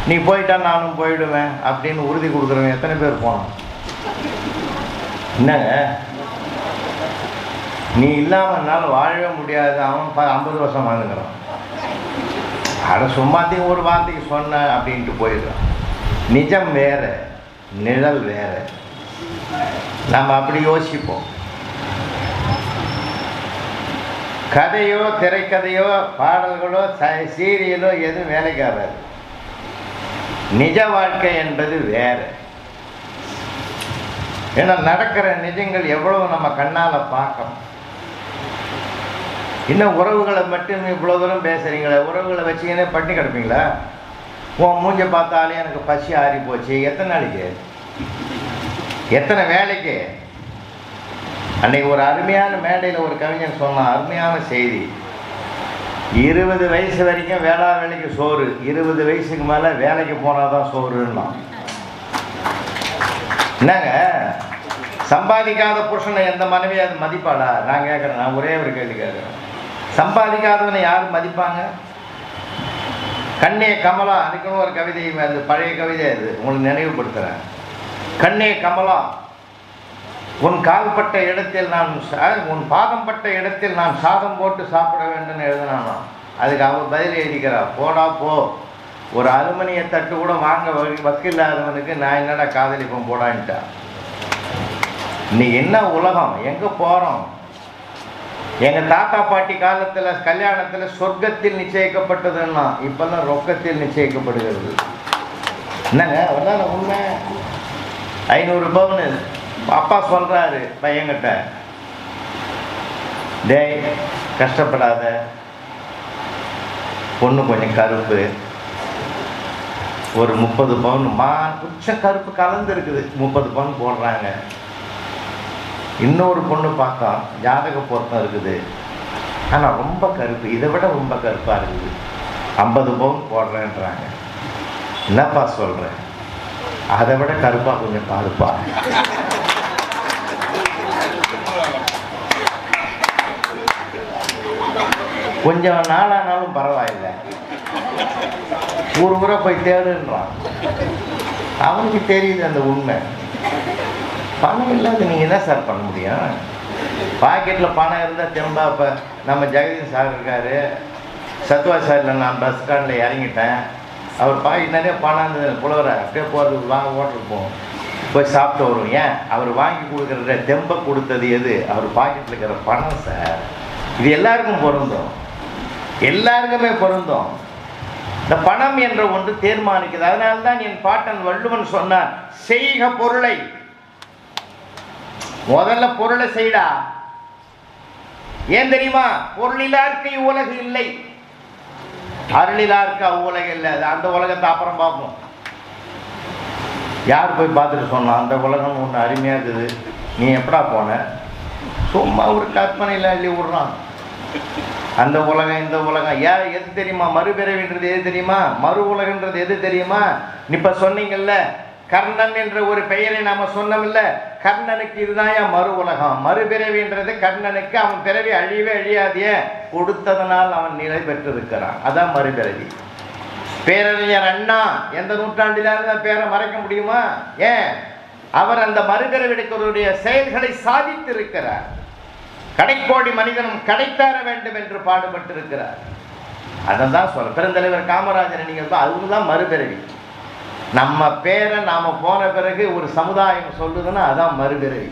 நீ போயிட்டா நானும் போயிடுவேன் அப்படின்னு உறுதி கொடுக்குறவங்க எத்தனை பேர் போனோம்? என்னங்க, நீ இல்லாமல்னால வாழவே முடியாது. அவன் 50 வருஷம் வாழ்ந்துக்கிறான். அதை சும்மாத்தையும் ஒரு வார்த்தைக்கு சொன்ன அப்படின்ட்டு போயிடுறான். நிஜம் வேற, நிழல் வேற. நம்ம அப்படி யோசிப்போம். கதையோ திரைக்கதையோ பாடல்களோ சீரியலோ எதுவும் வேலைக்கு ஆகாது. நிஜ வாழ்க்கை என்பது வேற. ஏன்னா நடக்கிற நிஜங்கள் எவ்வளவு நம்ம கண்ணால் பார்க்கணும். இன்னும் உறவுகளை மட்டும் இவ்வளோ தூரம் பேசுகிறீங்களே, உறவுகளை வச்சிங்கன்னே பட்டி கிடப்பீங்களா? உன் மூஞ்ச பார்த்தாலே எனக்கு பசி ஆறி போச்சு. எத்தனை நாளைக்கு, எத்தனை வேலைக்கு? அன்னைக்கு ஒரு அருமையான மேடையில் ஒரு கவிஞன் சொன்னான், அருமையான செய்தி. 20 வயசு வரைக்கும் வேலைக்கு சோறு, 20 வயசுக்கு மேலே வேலைக்கு போனால் தான் சோறுன்னா. என்னங்க, சம்பாதிக்காத புருஷனை எந்த மனைவியை அது மதிப்பாளா? நான் கேட்குறேன், நான் ஒரே ஒரு கேள்வி கேட்குறேன். சம்பாதிக்காதவனை யார் மதிப்பாங்க? கண்ணே கமலா, அதுக்குன்னு ஒரு கவிதை, அது பழைய கவிதை, அது உங்களுக்கு நினைவுபடுத்துகிறேன். கண்ணே கமலா, உன் கால்பட்ட இடத்தில் நான், உன் பாதம் பட்ட இடத்தில் நான் சாதம் போட்டு சாப்பிட வேண்டும் எழுதினானா. அதுக்கு அவர் பதில் எழுதிக்கிறா, போடா போ, ஒரு அலுமினிய தட்டு கூட வாங்க வக்கில்லாதவனுக்கு நான் என்னடா காதலிப்போம் போடான்ட்டா. இன்னைக்கு என்ன உலகம், எங்கே போகிறோம்? எங்கள் தாத்தா பாட்டி காலத்தில் கல்யாணத்தில் சொர்க்கத்தில் நிச்சயிக்கப்பட்டதுன்னா இப்போல்லாம் ரொக்கத்தில் நிச்சயிக்கப்படுகிறது. என்னங்க அதான் உண்மை. 500 பவுன் அப்பா சொல்கிறாரு பையன்கிட்ட, டேய் கஷ்டப்படாத, பொண்ணு கொஞ்சம் கருப்பு, ஒரு 30 பவுன் கொஞ்சம் கருப்பு கலந்து இருக்குது, 30 பவுன் போடுறாங்க. இன்னொரு பொண்ணு பார்த்தா ஜாதக பொருத்தம் இருக்குது, ஆனால் ரொம்ப கருப்பு, இதை விட ரொம்ப கருப்பாக இருக்குது, 50 பவுன் போடுறேன்றாங்க. என்னப்பா சொல்கிறேன்? அதை விட கருப்பாக கொஞ்சம் பாருப்பா. கொஞ்சம் நாளானாலும் பரவாயில்லை, ஊரை போய் தேடுன்றான். அவனுக்கு தெரியுது அந்த உண்மை. பணம் இல்லாத நீங்கள் என்ன சார் பண்ண முடியும்? பாக்கெட்டில் பணம் இருந்தால் திரும்ப. இப்போ நம்ம ஜெகதீஷ் சார் இருக்கார், சத்வா சாரில் நான் பஸ் ஸ்டாண்டில் இறங்கிட்டேன், அவர் பாக்கெட் நிறைய பணம் இருந்தது, புலவரை அப்படியே போகிறது வாங்க ஓட்டுக்கு போவோம், போய் சாப்பிட்டு வருவோம். ஏன் அவர் வாங்கி கொடுக்குற தெம்பை கொடுத்தது எது? அவர் பாக்கெட்டில் இருக்கிற பணம் சார். இது எல்லாருக்கும் பொருந்தும், எல்லாருக்குமே பொருந்தும். இந்த பணம் என்ற ஒன்று தீர்மானிக்குது. அதனால்தான் என் பாட்டன் வள்ளுவன் சொன்னார், செய்க பொருளை. முதல்ல பொருளை செய்டா. ஏன் தெரியுமா? பொருளிலார்க்கு உலகு இல்லை, அருளிலார்க்கு அவ்வுலகு இல்லை. அந்த உலகத்தை அப்புறம் பார்ப்போம். யார் போய் பார்த்துட்டு சொன்னான் அந்த உலகம் ஒன்று அருமையாக இருக்குது, நீ எப்படா போன? சும்மா ஒரு கற்பனையில் அள்ளி விடுறான். அந்த உலகம் இந்த உலகம் எது தெரியுமா? மறுபிறவின்றது எது தெரியுமா? மறு உலகன்றது எது தெரியுமா? இப்போ சொன்னீங்கல்ல, கர்ணன் என்ற ஒரு பெயரை நாம சொன்னோம்ல, கர்ணனுக்கு இதுதான் மறு உலகம். மறுபிறவின்றது கர்ணனுக்கு அவன் பிறவி அழிவே அழியாதே, கொடுத்ததனால் அவன் நிலை பெற்றிருக்கிறான். அதான் மறுபிறவி. பேரறிஞர் அண்ணா எந்த நூற்றாண்டிலாவது பேரை மறைக்க முடியுமா? ஏன்? அவர் அந்த மறுபிறவிடைய செயல்களை சாதித்திருக்கிறார். கடைக்கோடி மனிதனும் கடைத்தார வேண்டும் என்று பாடுபட்டிருக்கிறார். அதை தான் சொல்ல. பெருந்தலைவர் காமராஜர் நீங்கள் அதுதான் மறுபிறவி. நம்ம பேரை நாம போன பிறகு ஒரு சமுதாயம் சொல்லுதுன்னா அதான் மறுபிறவி.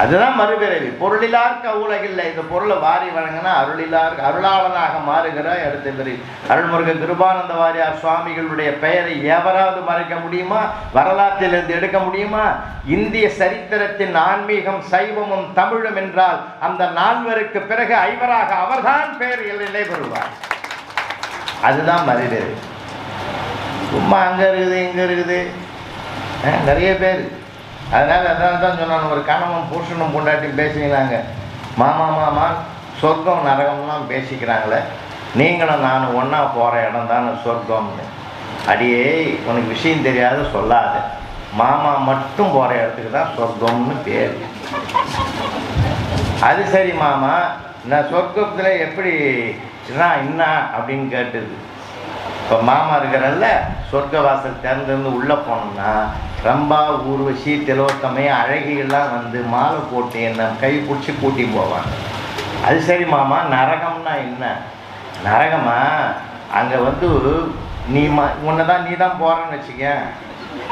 அதுதான் மறுபிறவி. பொருளிலார்க்கு அவ்வுலகில்லை. இந்த பொருளை வாரி வழங்கினா அருளிலார்க்கு அருளாளனாக மாறுகிற அடுத்த பிறவி. அருள்முருக கிருபானந்த வாரியார் சுவாமிகளுடைய பெயரை எவராவது மறைக்க முடியுமா? வரலாற்றிலிருந்து எடுக்க முடியுமா? இந்திய சரித்திரத்தின் ஆன்மீகம் சைவமும் தமிழும் என்றால் அந்த 4வருக்கு பிறகு 5வராக அவர்தான் பெயர் நிலை பெறுவார். அதுதான் மறுபிறவி. சும்மா அங்கே இருக்குது இங்கே இருக்குது நிறைய பேர். அதனால் தான் சொன்னாங்க, ஒரு கணவன் புருஷனும் பொண்டாட்டியும் பேசிக்கிறாங்க, மாமா சொர்க்கம் நரகம்லாம் பேசிக்கிறாங்களே, நீங்களும் நானும் ஒன்றா போகிற இடம் தானே சொர்க்கம்னு. அடியே உனக்கு விஷயம் தெரியாத சொல்லாத, மாமா மட்டும் போகிற இடத்துக்கு தான் சொர்க்கம்னு பேர். அது சரி மாமா, நான் சொர்க்கத்தில் எப்படி என்ன அப்படின்னு கேட்டுது. இப்போ மாமா இருக்கிறல்ல, சொர்க்க வாசல் திறந்துருந்து உள்ளே போனோம்னா ரம்பா, ஊர்வசி, திலோத்தமை, அழகியெல்லாம் வந்து மாலை போட்டு என்னை கை பிடிச்சி கூட்டி போவாங்க. அது சரி மாமா, நரகம்னா என்ன? நரகமா, அங்கே வந்து உன்னை தான் நீ தான் போகிறன்னு வச்சுக்க,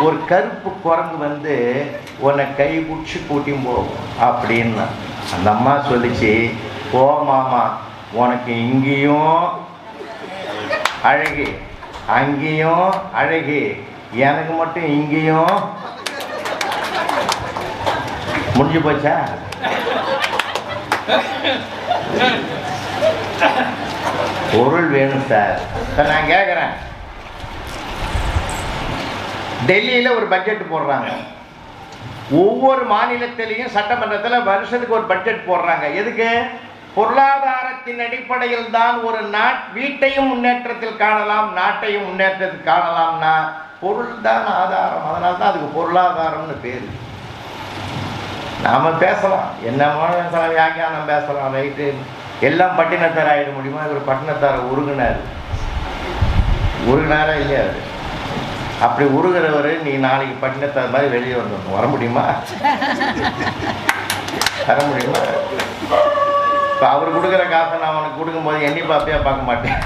ஒரு கருப்பு குரங்கு வந்து உன்னை கை பிடிச்சி கூட்டி போகும் அப்படின்னா. அந்த அம்மா சொல்லிச்சு, போ மாமா, உனக்கு இங்கேயும் அழகு அங்கேயும் அழகு, எனக்கு மட்டும் இங்கேயும் முடிஞ்சு போச்சா? பொருள் வேணும் சார். நான் கேட்குறேன், டெல்லியில் ஒரு பட்ஜெட் போடுறாங்க, ஒவ்வொரு மாநிலத்திலையும் சட்டமன்றத்தில் வருஷத்துக்கு ஒரு பட்ஜெட் போடுறாங்க. எதுக்கு? பொருளாதாரத்தின் அடிப்படையில் தான் ஒரு வீட்டையும் முன்னேற்றத்தில் காணலாம், நாட்டையும் முன்னேற்றத்தில் காணலாம்னா பொருள் தான் ஆதாரம். அதனால தான் அதுக்கு பொருளாதாரம்னு பேர். நாம் பேசலாம், என்னமோ பேசலாம், வியாக்கியானம் பேசலாம், ரைட்டு, எல்லாம் பட்டினத்தார் ஆகிட முடியுமா? இவர் பட்டினத்தாரை உருகினாரா இல்லையா? அது அப்படி உருகிறவர் நீ நாளைக்கு பட்டினத்தார் மாதிரி வெளியே வந்துடணும். வர முடியுமா? வர முடியுமா? இப்போ அவர் கொடுக்குற காசை நான் அவனுக்கு கொடுக்கும்போது எண்ணி பார்ப்பையா பார்க்க மாட்டேன்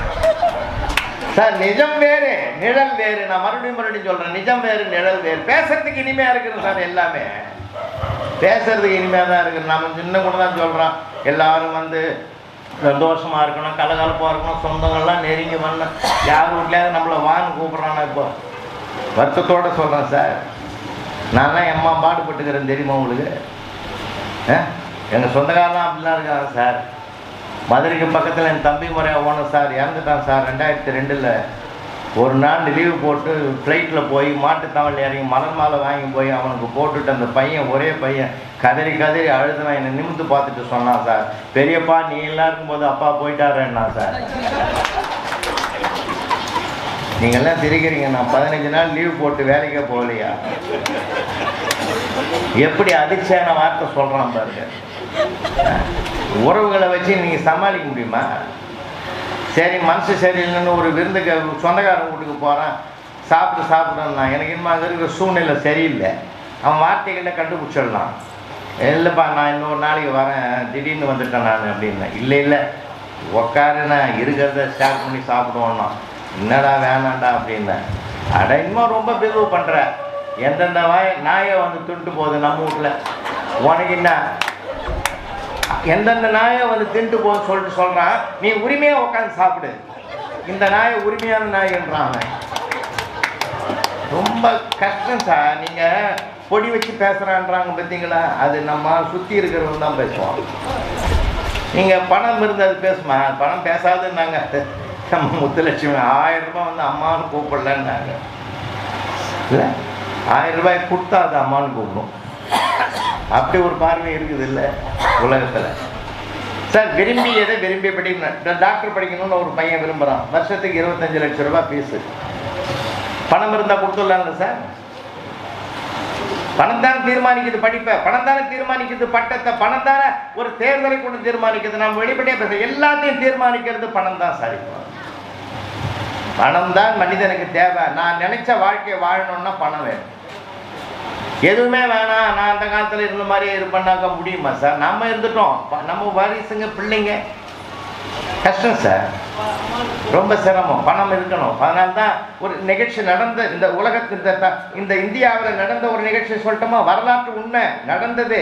சார். நிஜம் வேறு, நிழல் வேறு. நான் மறுபடியும் சொல்கிறேன், நிஜம் வேறு, நிழல் வேறு. பேசுறதுக்கு இனிமையாக இருக்குது சார், எல்லாமே பேசுறதுக்கு இனிமையாக தான் இருக்குது. நம்ம சின்ன கூட தான் சொல்கிறோம், எல்லாரும் வந்து சந்தோஷமாக இருக்கணும், கலகலப்பாக இருக்கணும், சொந்தங்கள்லாம் நெருங்கி வரணும். யார் வீட்லையாவது நம்மளை வான்னு கூப்பிட்றானா? இப்போ வருத்தத்தோடு சொல்கிறேன் சார், நான்லாம் எம்மா பாடுபட்டுக்கிறேன் தெரியுமா உங்களுக்கு? எங்கள் சொந்தக்காரெலாம் அப்படிலாம் இருக்காங்க சார். மதுரைக்கு பக்கத்தில் என் தம்பி முறையாக ஓணும் சார், இறந்துட்டான் சார் 2002. ஒரு நாள் லீவு போட்டு ஃப்ளைட்டில் போய் மாட்டுத்தாவல் இறங்கி மலர் மாலை வாங்கி போய் அவனுக்கு போட்டுட்டு அந்த பையன், ஒரே பையன், கதறி அழுதுனா என்னை நிமிந்து பார்த்துட்டு சொன்னான் சார், பெரியப்பா நீ எல்லாம் இருக்கும்போது அப்பா போயிட்டாருன்னா சார். நீங்கள்லாம் சிரிக்கிறீங்க, நான் 15 நாள் லீவ் போட்டு வேலைக்கே போகலையா? எப்படி அதிர்ச்சியான வார்த்தை சொல்கிறான் பாருங்க. உறவுகளை வச்சு நீங்கள் சமாளிக்க முடியுமா? சரி, மனசு சரியில்லைன்னு ஒரு விருந்துக்கு சொந்தக்காரன் வீட்டுக்கு போகிறான், சாப்பிடுன்னா எனக்கு இன்னும் அங்கே இருக்கிற சூழ்நிலை சரியில்லை, அவன் வார்த்தைகளில் கண்டுபிடிச்சிடலாம். இல்லைப்பா நான் இன்னொரு நாளைக்கு வரேன், திடீர்னு வந்துட்டேன் நான் அப்படின்னேன். இல்லை உக்காரு, நான் இருக்கிறத ஷேர் பண்ணி சாப்பிடுவோன்னா. என்னடா வேணாண்டா அப்படின்னேன். அட இன்னும் ரொம்ப பிரிவு பண்ணுற, எந்தெந்த நாயை வந்து தின்ட்டு போகுது நம்ம வீட்டில், உனக்கு என்ன? எந்தெந்த நாயை வந்து தின்ட்டு போகுதுன்னு சொல்கிறான், நீ உரிமையாக உட்காந்து சாப்பிடு, இந்த நாயை உரிமையான நாய்ன்றான். ரொம்ப கஷ்டம் சார். நீங்கள் பொடி வச்சு பேசுகிறான்றாங்க பார்த்தீங்களா, அது நம்ம சுற்றி இருக்கிறவங்க தான் பேசுவோம். நீங்கள் பணம் இருந்து அது பேசுமா? பணம் பேசாதுன்னாங்க நம்ம முத்துலட்சுமி. 1000 ரூபாய் வந்து அம்மான்னு கூப்பிடலன்னாங்க. இல்லை, 1000 ரூபாய் கொடுத்தா அது அம்மான்னு கூப்பிடும். அப்படி ஒரு பார்வை இருக்குது இல்லை உலகத்தில் சார். விரும்பி எதை விரும்பி படிக்கணும், டாக்டர் படிக்கணும்னு ஒரு பையன் விரும்புகிறான், வருஷத்துக்கு 25 லட்சம் ரூபாய் ஃபீஸு. பணம் இருந்தால் கொடுத்துடலாம்ல சார்? பணம் தானே தீர்மானிக்குது படிப்பை, பணம் தானே தீர்மானிக்குது பட்டத்தை, பணம் தானே ஒரு தேர்தலை கொண்டு தீர்மானிக்குது. நம்ம வெளிப்படையாக பேச எல்லாத்தையும் தீர்மானிக்கிறது பணம் தான் சார். இப்போ பணம் தான் மனிதனுக்கு தேவை. நான் நினைச்ச வாழ்க்கையை வாழணும்னா பணம் வேணும். எதுவுமே வேணாம், நான் அந்த காலத்தில் இருந்த மாதிரியே இருப்பேன்னாக்க முடியுமா சார்? நம்ம இருந்துட்டோம், நம்ம வாரிசுங்க பிள்ளைங்க, கஷ்டம் சார், ரொம்ப சிரமம். பணம் இருக்கணும். அதனால தான் ஒரு நிகழ்ச்சி நடந்த இந்த உலகத்தில், இந்த இந்தியாவில் நடந்த ஒரு நிகழ்ச்சி சொல்லட்டோமா, வரலாற்று உண்மை நடந்தது.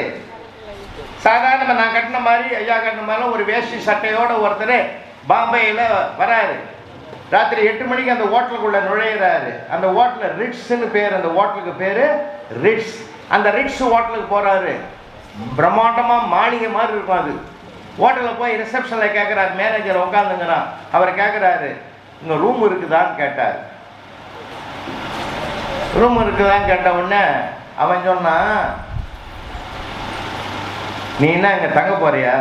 சாதாரண நான் கட்டின மாதிரி, ஐயா கட்டின மாதிரி ஒரு வேஷ்டி சட்டையோட ஒருத்தர் பாம்பேயில் வராரு. ராத்திரி 8 மணிக்கு அந்த ஹோட்டலுக்குள்ளே நுழையிறாரு. அந்த ஹோட்டலில் ரிட்ஸ்ன்னு பேர், அந்த ஹோட்டலுக்கு பேர் ரிட்ஸ். அந்த ரிட்ஸ் ஹோட்டலுக்கு போகிறாரு. பிரம்மாண்டமாக மாளிகை மாதிரி இருக்கும் அது. ஹோட்டலில் போய் ரிசப்ஷனில் கேட்குறாரு, மேனேஜர் உட்காந்துங்கிறான். அவர் கேட்குறாரு, இங்கே ரூம் இருக்குதான்னு கேட்டார். ரூம் இருக்குதான்னு கேட்ட உடனே அவன் சொன்னான், நீ என்ன இங்கே தங்க போறியா?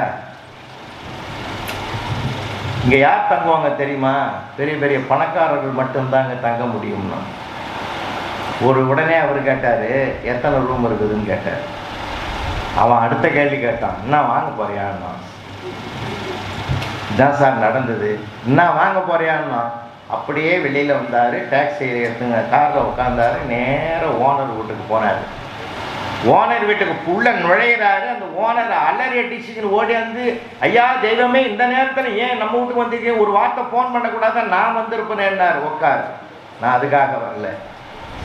இங்கே யார் தங்குவாங்க தெரியுமா? பெரிய பெரிய பணக்காரர்கள் மட்டும்தான் இங்கே தங்க முடியும்னா. உடனே அவர் கேட்டார், எத்தனை ரூம் இருக்குதுன்னு கேட்டார். அவன் அடுத்த கேள்வி கேட்டான், என்ன வாங்க போறியான்னா. இதான் சார் நடந்தது. என்ன வாங்க போறியான்னா, அப்படியே வெளியில் வந்தார், டாக்ஸியில் எடுத்துங்க காரில் உட்காந்தாரு, நேராக ஓனர் வீட்டுக்கு போனார். ஓனர் வீட்டுக்கு புள்ள நுழையிறாரு. அந்த ஓனர் அலறி அடிச்சுக்கின்னு ஓடி வந்து, ஐயா தெய்வமே, இந்த நேரத்தில் ஏன் நம்ம வீட்டுக்கு வந்திருக்கேன், ஒரு வார்த்தை ஃபோன் பண்ணக்கூடாத, நான் வந்திருப்பேன்னாரு. உட்கார், நான் அதுக்காக வரல.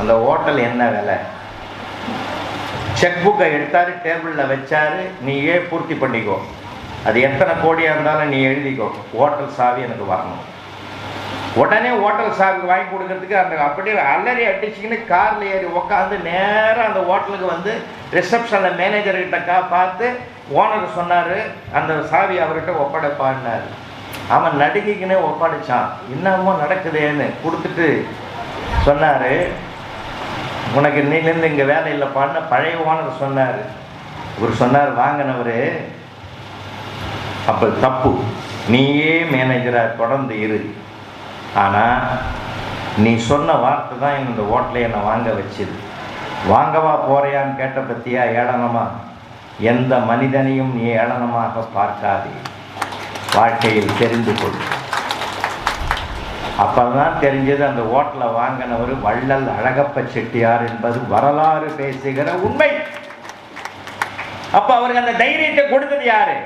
அந்த ஹோட்டல் என்ன விலை? செக் புக்கை எடுத்தார், டேபிளில் வச்சார், நீயே பூர்த்தி பண்ணிக்கோ, அது எத்தனை கோடியாக இருந்தாலும் நீ எழுதிக்கோ, ஹோட்டல் சாவி எனக்கு வரணும். உடனே ஹோட்டல் சாவி வாங்கி கொடுக்கறதுக்கு அந்த அப்படியே அலறி அடிச்சுக்கின்னு காரில் ஏறி உக்காந்து நேராக அந்த ஹோட்டலுக்கு வந்து ரிசப்ஷனில் மேனேஜர்கிட்ட பார்த்து ஓனர் சொன்னார், அந்த சாவி அவர்கிட்ட ஒப்படைப்பான்னார். அவன் நடுங்கிக்கினே ஒப்படைச்சான். என்னமோ நடக்குதேன்னு கொடுத்துட்டு சொன்னார், உனக்கு இன்னிலேருந்து இங்கே வேலை இல்லைப்பான்னு பழைய ஓனர் சொன்னார். இவர் சொன்னார், வாங்கினவர் அப்போ தப்பு, நீயே மேனேஜராக தொடர்ந்து இரு, ஆனால் நீ சொன்ன வார்த்தை தான் இந்த ஹோட்டலை என்னை வாங்க வச்சுது. வாங்கவா போறியான்னு கேட்ட பற்றியா ஏளனமா? எந்த மனிதனையும் நீ ஏளனமாக பார்க்காதே, வாழ்க்கையில் தெரிந்து கொள். அப்பதான் தெரிஞ்சது அந்த ஹோட்டலை வாங்கினவர் வள்ளல் அழகப்ப செட்டியார் என்பது வரலாறு பேசுகிற உண்மை. அப்ப அவருக்கு அந்த தைரியத்தை கொடுத்தது யாரு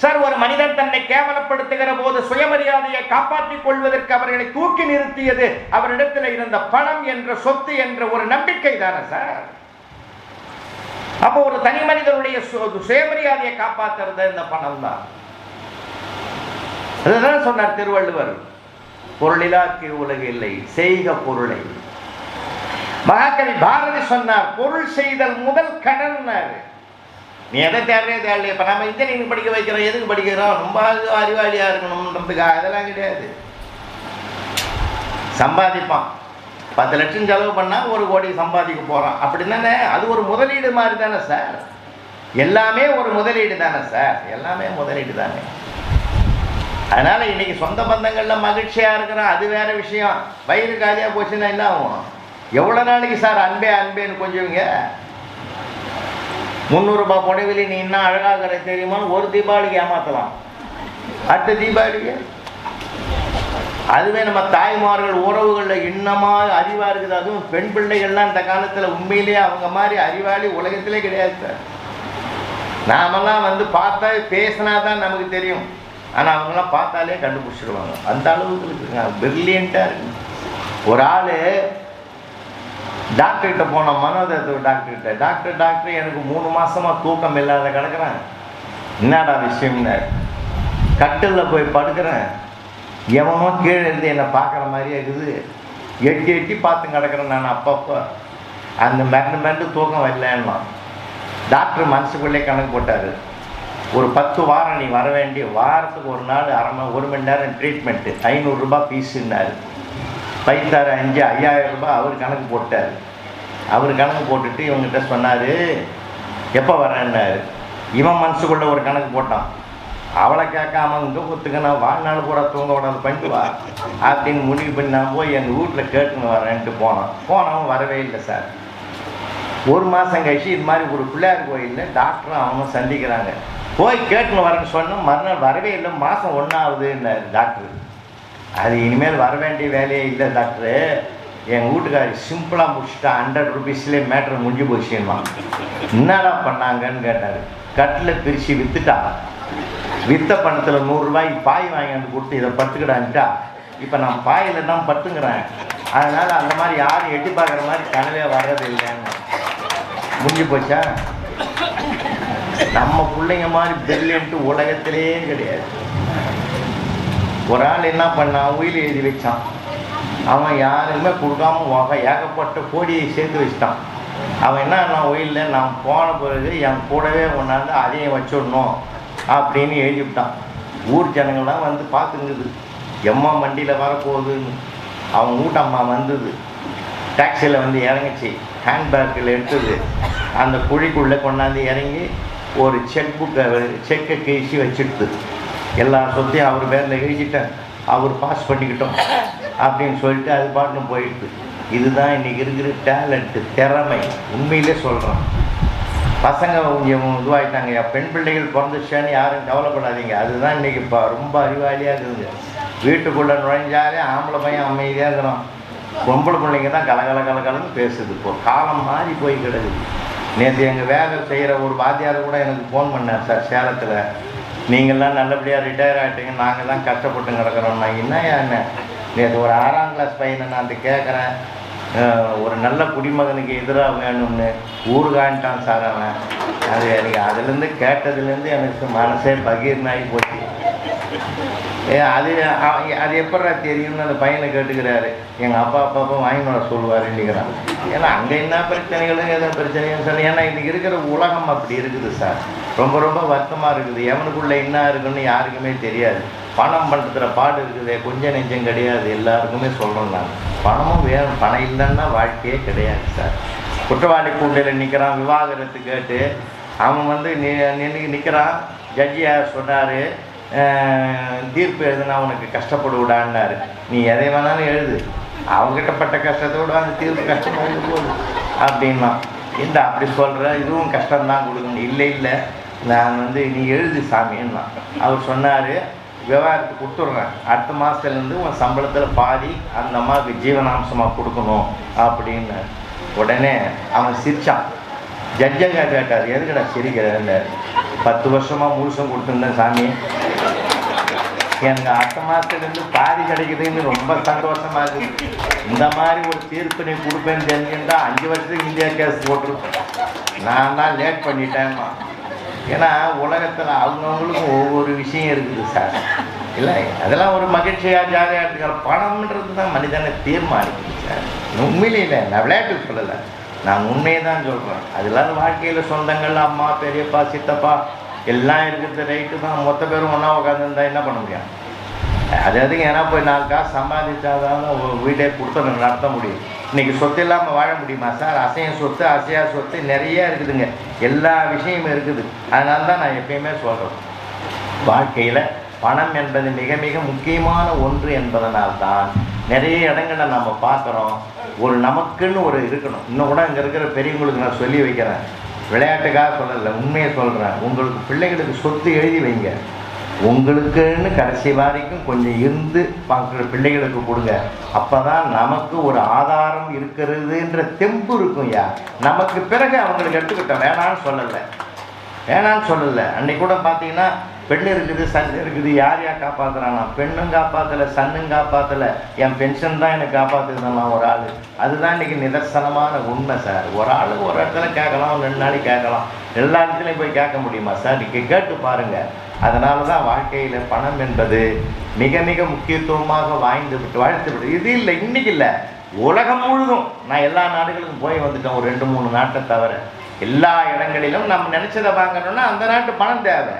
சார்? ஒரு மனிதன் தன்னை கேவலப்படுத்துகிற போது சுயமரியாதையை காப்பாற்றிக் கொள்வதற்கு அவர்களை தூக்கி நிறுத்தியது அவரிடத்தில் இருந்த பணம் என்ற சொத்து என்ற ஒரு நம்பிக்கை தானே சார்? அப்போ ஒரு தனி மனிதனுடைய சுயமரியாதையை காப்பாற்றுறது இந்த பணம் தான். அதுதான் சொன்னார் திருவள்ளுவர், பொருளிலாக்கி உலகு இல்லை, செய்க பொருளை. மகாகவி பாரதி சொன்னார், பொருள் செய்தல் முதல் கடன். நீ எதை தேவையே தேவையில்லை. இப்போ நம்ம இன்ஜினியரிங் படிக்க வைக்கிறோம், எதுக்கு படிக்கிறோம்? ரொம்ப அறிவாளியாக இருக்கணும்ன்றதுக்காக. அதெல்லாம் கிடையாது. சம்பாதிப்பான், 10 லட்சம் செலவு பண்ணால் 1 கோடி சம்பாதிக்க போகிறான், அப்படி தானே? அது ஒரு முதலீடு மாதிரி தானே சார்? எல்லாமே ஒரு முதலீடு தானே சார்? எல்லாமே முதலீடு தானே. அதனால் இன்றைக்கி சொந்த பந்தங்களில் மகிழ்ச்சியாக இருக்கிறோம், அது வேறு விஷயம். வயிறு காலியாக போச்சுன்னா என்ன ஆகும்? எவ்வளோ நாளைக்கு சார் அன்பே அன்பேன்னு கொஞ்சவங்க? 300 ரூபாய் புடவையில நீ இன்னும் அழகாகிற தெரியுமான்னு ஒரு தீபாவளிக்கு ஏமாற்றலாம், அடுத்த தீபாவளிக்கு. அதுவே நம்ம தாய்மார்கள் உறவுகளில் இன்னமாக அறிவாக இருக்குது. அதுவும் பெண் பிள்ளைகள்லாம் இந்த காலத்தில் உண்மையிலேயே அவங்க மாதிரி அறிவாளி உலகத்திலே கிடையாது சார். நாமெல்லாம் வந்து பார்த்தா பேசினா தான் நமக்கு தெரியும், ஆனால் அவங்களாம் பார்த்தாலே கண்டுபிடிச்சிடுவாங்க. அந்த அளவுக்கு இருக்குங்க, பிரில்லியண்ட்டாக இருக்கு. ஒரு ஆள் டாக்டர்கிட்ட போனோம், மனோதத்துவ டாக்டர்கிட்ட. டாக்டர் எனக்கு 3 மாதமாக தூக்கம் இல்லாத கிடக்கிறேன். என்னடா விஷயம்னு. கட்டிலில் போய் படுக்கிறேன், எவனோ கீழே இருந்து என்னை பார்க்குற மாதிரியே இருக்குது. எட்டி பார்த்து கிடக்கிறேன் நான். அப்பப்போ அந்த மிரண்டு தூக்கம் வரலன்னா டாக்டர் மனசுக்குள்ளே கணக்கு போட்டார், ஒரு 10 வாரம் நீ வர வேண்டிய, வாரத்துக்கு ஒரு நாள் 1 மணி நேரம் ட்ரீட்மெண்ட்டு, 500 ரூபாய் ஃபீஸுன்னாரு. பைத்தாரு 5000 ரூபாய் அவர் கணக்கு போட்டார். அவர் கணக்கு போட்டுட்டு இவங்ககிட்ட சொன்னார், எப்போ வரேன்னாரு. இவன் மனசுக்குள்ளே ஒரு கணக்கு போட்டான், அவளை கேட்காம இங்கே ஒத்துக்கணும், வாழ்நாள் கூட தூங்க விடாது, பண்ணிட்டு வா அப்படின்னு முடிவு பண்ணி நான் போய் எங்கள் வீட்டில் கேட்டுன்னு வரேன்ட்டு போனவன் வரவே இல்லை சார். 1 மாதம் கழிச்சு இது மாதிரி ஒரு பிள்ளையார் கோயிலில் டாக்டரும் அவங்க சந்திக்கிறாங்க. போய் கேட்டுன்னு வரேன்னு சொன்னோம், மறுநாள் வரவே இல்லை, மாதம் 1 ஆகுதுன்னாரு டாக்டர். அது இனிமேல் வர வேண்டிய வேலையே இல்லை டாக்டரு, எங்கள் வீட்டுக்காரி சிம்பிளாக முடிச்சுட்டா, 100 ரூபீஸ்லேயே மேட்ரு முடிஞ்சு போச்சுன்னா. என்னடா பண்ணாங்கன்னு கேட்டார். கட்டில் பிரித்து விற்றுட்டா, விற்ற பணத்தில் 100 ரூபாய்க்கு பாய் வாங்கி வந்து கொடுத்து இதை படுத்துக்கிடான்ட்டா. இப்போ நான் பாயில் தான் படுத்துங்கிறேன், அதனால் அந்த மாதிரி யாரும் எட்டி பார்க்குற மாதிரி கனவே வர்றது இல்லைன்னு. முடிஞ்சு போச்சா? நம்ம பிள்ளைங்க மாதிரி பிரில்லியன்ட்டு உலகத்திலே கிடையாது. ஒரு ஆள் என்ன பண்ணான், உயில் எழுதி வச்சான். அவன் யாருக்குமே கொடுக்காம ஏகப்பட்ட கோடியை சேர்த்து வச்சிட்டான். அவன் என்ன உயிலில் நான் போன பிறகு என் கூடவே கொண்டாந்து அதையும் வச்சுடணும் அப்படின்னு எழுதிவிட்டான். ஊர் ஜனங்கள்லாம் வந்து பார்த்துங்குது, எம்மா வண்டியில் வரப்போகுதுன்னு. அவன் வீட்டம்மா வந்தது, டாக்ஸியில் வந்து இறங்கிச்சு, ஹேண்ட்பேக்கில் எடுத்தது, அந்த குழிக்குள்ளே கொண்டாந்து இறங்கி ஒரு செக்கை கிழிச்சு வச்சுடுது. எல்லா சொத்தையும் அவர் பேரில் எழுதிட்டேன், அவர் பாஸ் பண்ணிக்கிட்டோம் அப்படின்னு சொல்லிட்டு அது பாட்டுன்னு போயிடுது. இதுதான் இன்றைக்கி இருக்கிற டேலண்ட்டு, திறமை. உண்மையிலே சொல்கிறேன். பசங்க இதுவாகிட்டாங்க, பெண் பிள்ளைகள் பிறந்துச்சான்னு யாரும் கவலைப்படாதீங்க. அதுதான் இன்றைக்கி இப்போ ரொம்ப அறிவாளியாக இருக்குதுங்க. வீட்டுக்குள்ளே நுழைஞ்சாலே ஆம்பளை பையன் அமைதியாக இருக்கிறான், பொம்பளை பிள்ளைங்க தான் கலகலன்னு பேசுது. இப்போ காலம் மாறி போய் கிடக்குது. நேற்று எங்கள் வேலை செய்கிற ஒரு வாத்தியார் கூட எனக்கு ஃபோன் பண்ணார், சார் சேலத்தில் நீங்கள்லாம் நல்லபடியாக ரிட்டையர் ஆகிட்டீங்க, நாங்கள் தான் கஷ்டப்பட்டு கிடக்கிறோம். நான் என்ன நேற்று ஒரு 6ஆம் கிளாஸ் பையனை நான் அந்த கேட்குறேன், ஒரு நல்ல குடிமகனுக்கு எதிராக வேணும்னு ஊருகான்ட்டான் சார் அவன். அது எனக்கு அதுலேருந்து கேட்டதுலேருந்து எனக்கு மனசே பகீர்னாகி போச்சு. அது எப்படா தெரியும்னு அந்த பையனை கேட்டுக்கிறாரு. எங்கள் அப்பா வாங்கி வர சொல்லுவார் இன்னைக்கிறான். ஏன்னா அங்கே என்ன பிரச்சனைகளும் எதோ பிரச்சனையும் சொல்லி, ஏன்னா இன்றைக்கி இருக்கிற உலகம் அப்படி இருக்குது சார். ரொம்ப வருத்தமாக இருக்குது. எவனுக்குள்ளே என்ன இருக்குன்னு யாருக்குமே தெரியாது. பணம் பண்ணுற பாடு இருக்குது, கொஞ்சம் நெஞ்சம் கிடையாது. எல்லாருக்குமே சொல்கிறோம் நான், பணமும் வேணும், பணம் இல்லைன்னா வாழ்க்கையே கிடையாது சார். குற்றவாளி கூண்டையில் நிற்கிறான், விவாகரத்து கேட்டு அவன் நிற்கிறான். ஜட்ஜியார் சொன்னார், தீர்ப்பு எழுதுனா உனக்கு கஷ்டப்படுவிடான்னாரு. நீ எதை வேணாலும் எழுது, அவங்ககிட்ட பட்ட கஷ்டத்தோடு அந்த தீர்ப்பு கஷ்டமாக போகுது அப்படின்னா. இந்த அப்படி சொல்கிற இதுவும் கஷ்டம்தான் கொடுக்கணும். இல்லை நான் நீ எழுது சாமின்னா. அவர் சொன்னார், விவகாரத்தை கொடுத்துட்றேன், அடுத்த மாதத்துலேருந்து உன் சம்பளத்தில் பாதி அந்த அம்மாவுக்கு ஜீவனாம்சமாக கொடுக்கணும் அப்படின்னு. உடனே அவன் சிரித்தான். ஜட்ஜை கேட்டார், எதுக்கடா சிரிக்கிறேன்னு. 10 வருஷமாக முழுசம் கொடுத்துருந்தேன் சாமி, எனக்கு அடுத்த மாதத்துலேருந்து பாதி கிடைக்குதுன்னு ரொம்ப சந்தோஷமாக இருக்குது. இந்த மாதிரி ஒரு தீர்ப்பு நீ கொடுப்பேன்னு தெரிஞ்சுட்டா 5 வருஷத்துக்கு இந்தியா கேஸ் போட்டிருக்கேன். நான் தான் லேட் பண்ணிட்டேன்மா. ஏன்னா உலகத்தில் அவங்கவுங்களுக்கும் ஒவ்வொரு விஷயம் இருக்குது சார். இல்லை அதெல்லாம் ஒரு மகிழ்ச்சியாக ஜாலியாக எடுத்துக்கலாம். பணம்ன்றது தான் மனிதனை தீர்மானிக்குது சார். உண்மையிலே இல்லை, நான் விளையாட்டு சொல்லலை, நான் உண்மையை தான் சொல்கிறேன். அதெல்லாம் வாழ்க்கையில் சொந்தங்கள், அம்மா, பெரியப்பா, சித்தப்பா எல்லாம் இருக்கிறது ரைட்டு தான். மொத்த பேரும் ஒன்றா உட்காந்துருந்தா என்ன பண்ண முடியும்? அதுக்கு ஏன்னா போய் 4 காசு சம்பாதிச்சாதான் வீட்டை கொடுத்து நடத்த முடியும். இன்றைக்கி சொத்து இல்லாமல் வாழ முடியுமா சார்? அசையும் சொத்து, அசையா சொத்து நிறையா இருக்குதுங்க, எல்லா விஷயமும் இருக்குது. அதனால தான் நான் எப்பயுமே சொல்கிறேன், வாழ்க்கையில் பணம் என்பது மிக முக்கியமான ஒன்று என்பதனால்தான் நிறைய இடங்களில் நம்ம பார்க்குறோம். ஒரு நமக்குன்னு ஒரு இருக்கணும். இன்னும் கூட இங்கே இருக்கிற பெரியவங்களுக்கு நான் சொல்லி வைக்கிறேன், விளையாட்டுக்காக சொல்லலை, உண்மையை சொல்கிறேன். உங்களுக்கு பிள்ளைகளுக்கு சொத்து எழுதி வைங்க, உங்களுக்குன்னு கடைசி வரைக்கும் கொஞ்சம் இருந்து பார்க்குற பிள்ளைகளுக்கு கொடுங்க. அப்போ தான் நமக்கு ஒரு ஆதாரம் இருக்கிறதுன்ற தெம்பு இருக்கும். நமக்கு பிறகு அவங்களுக்கு எடுத்துக்கிட்டோம், வேணான்னு சொல்லலை. அன்னைக்கு கூட பார்த்தீங்கன்னா பெண் இருக்குது, சன் இருக்குது, யார் காப்பாற்றுறானா? பெண்ணும் காப்பாற்றலை, சன்னும் காப்பாற்றலை, என் பென்ஷன் தான் எனக்கு காப்பாற்றுதுதான் ஒரு ஆள். அதுதான் இன்றைக்கி நிதர்சனமான உண்மை சார். ஒரு ஆள் ஒரு இடத்துல கேட்கலாம், 2 நாளைக்கு கேட்கலாம், எல்லா இடத்துலையும் போய் கேட்க முடியுமா சார்? இன்றைக்கி கேட்டு பாருங்கள். அதனால தான் வாழ்க்கையில் பணம் என்பது மிக முக்கியத்துவமாக வாழ்த்து விட்டு இது இல்லை, இன்றைக்கி இல்லை, உலகம் முழுதும். நான் எல்லா நாடுகளுக்கும் போய் வந்துட்டேன், ஒரு 2-3 நாட்டை தவிர. எல்லா இடங்களிலும் நம்ம நினச்சதை வாங்கணும்னா அந்த நாட்டு பணம் தேவை.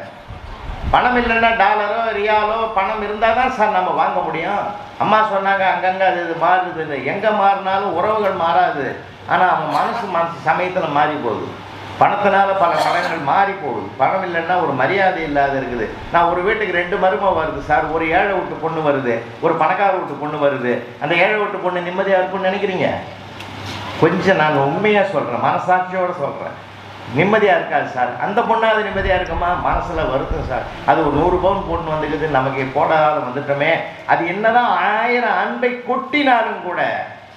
பணம் இல்லைன்னா டாலரோ ரியாலோ பணம் இருந்தால் தான் சார் நம்ம வாங்க முடியும். அம்மா சொன்னாங்க, அங்கங்கே அது மாறுது இல்லை, எங்கே மாறினாலும் உறவுகள் மாறாது, ஆனால் அவன் மனசு சமயத்தில் மாறி போகுது. பணத்தினால பல பணங்கள் மாறி போகுது. பணம் இல்லைன்னா ஒரு மரியாதை இல்லாத இருக்குது. நான் ஒரு வீட்டுக்கு 2 மருமக வருது சார், ஒரு ஏழை வீட்டு பொண்ணு வருது, ஒரு பணக்கார வீட்டு பொண்ணு வருது. அந்த ஏழை வீட்டு பொண்ணு நிம்மதியாக இருக்குன்னு நினைக்கிறீங்க? கொஞ்சம் நான் உண்மையாக சொல்கிறேன், மனசாட்சியோடு சொல்கிறேன், நிம்மதியாக இருக்காது சார். அந்த பொண்ணாவது நிம்மதியாக இருக்குமா? மனசில் வருத்தம் சார். அது ஒரு 100 பவுன் பொண்ணு வந்துக்குது, நமக்கு போடாத வந்துட்டோமே. அது என்னதான் 1000 அன்பை கொட்டினாலும் கூட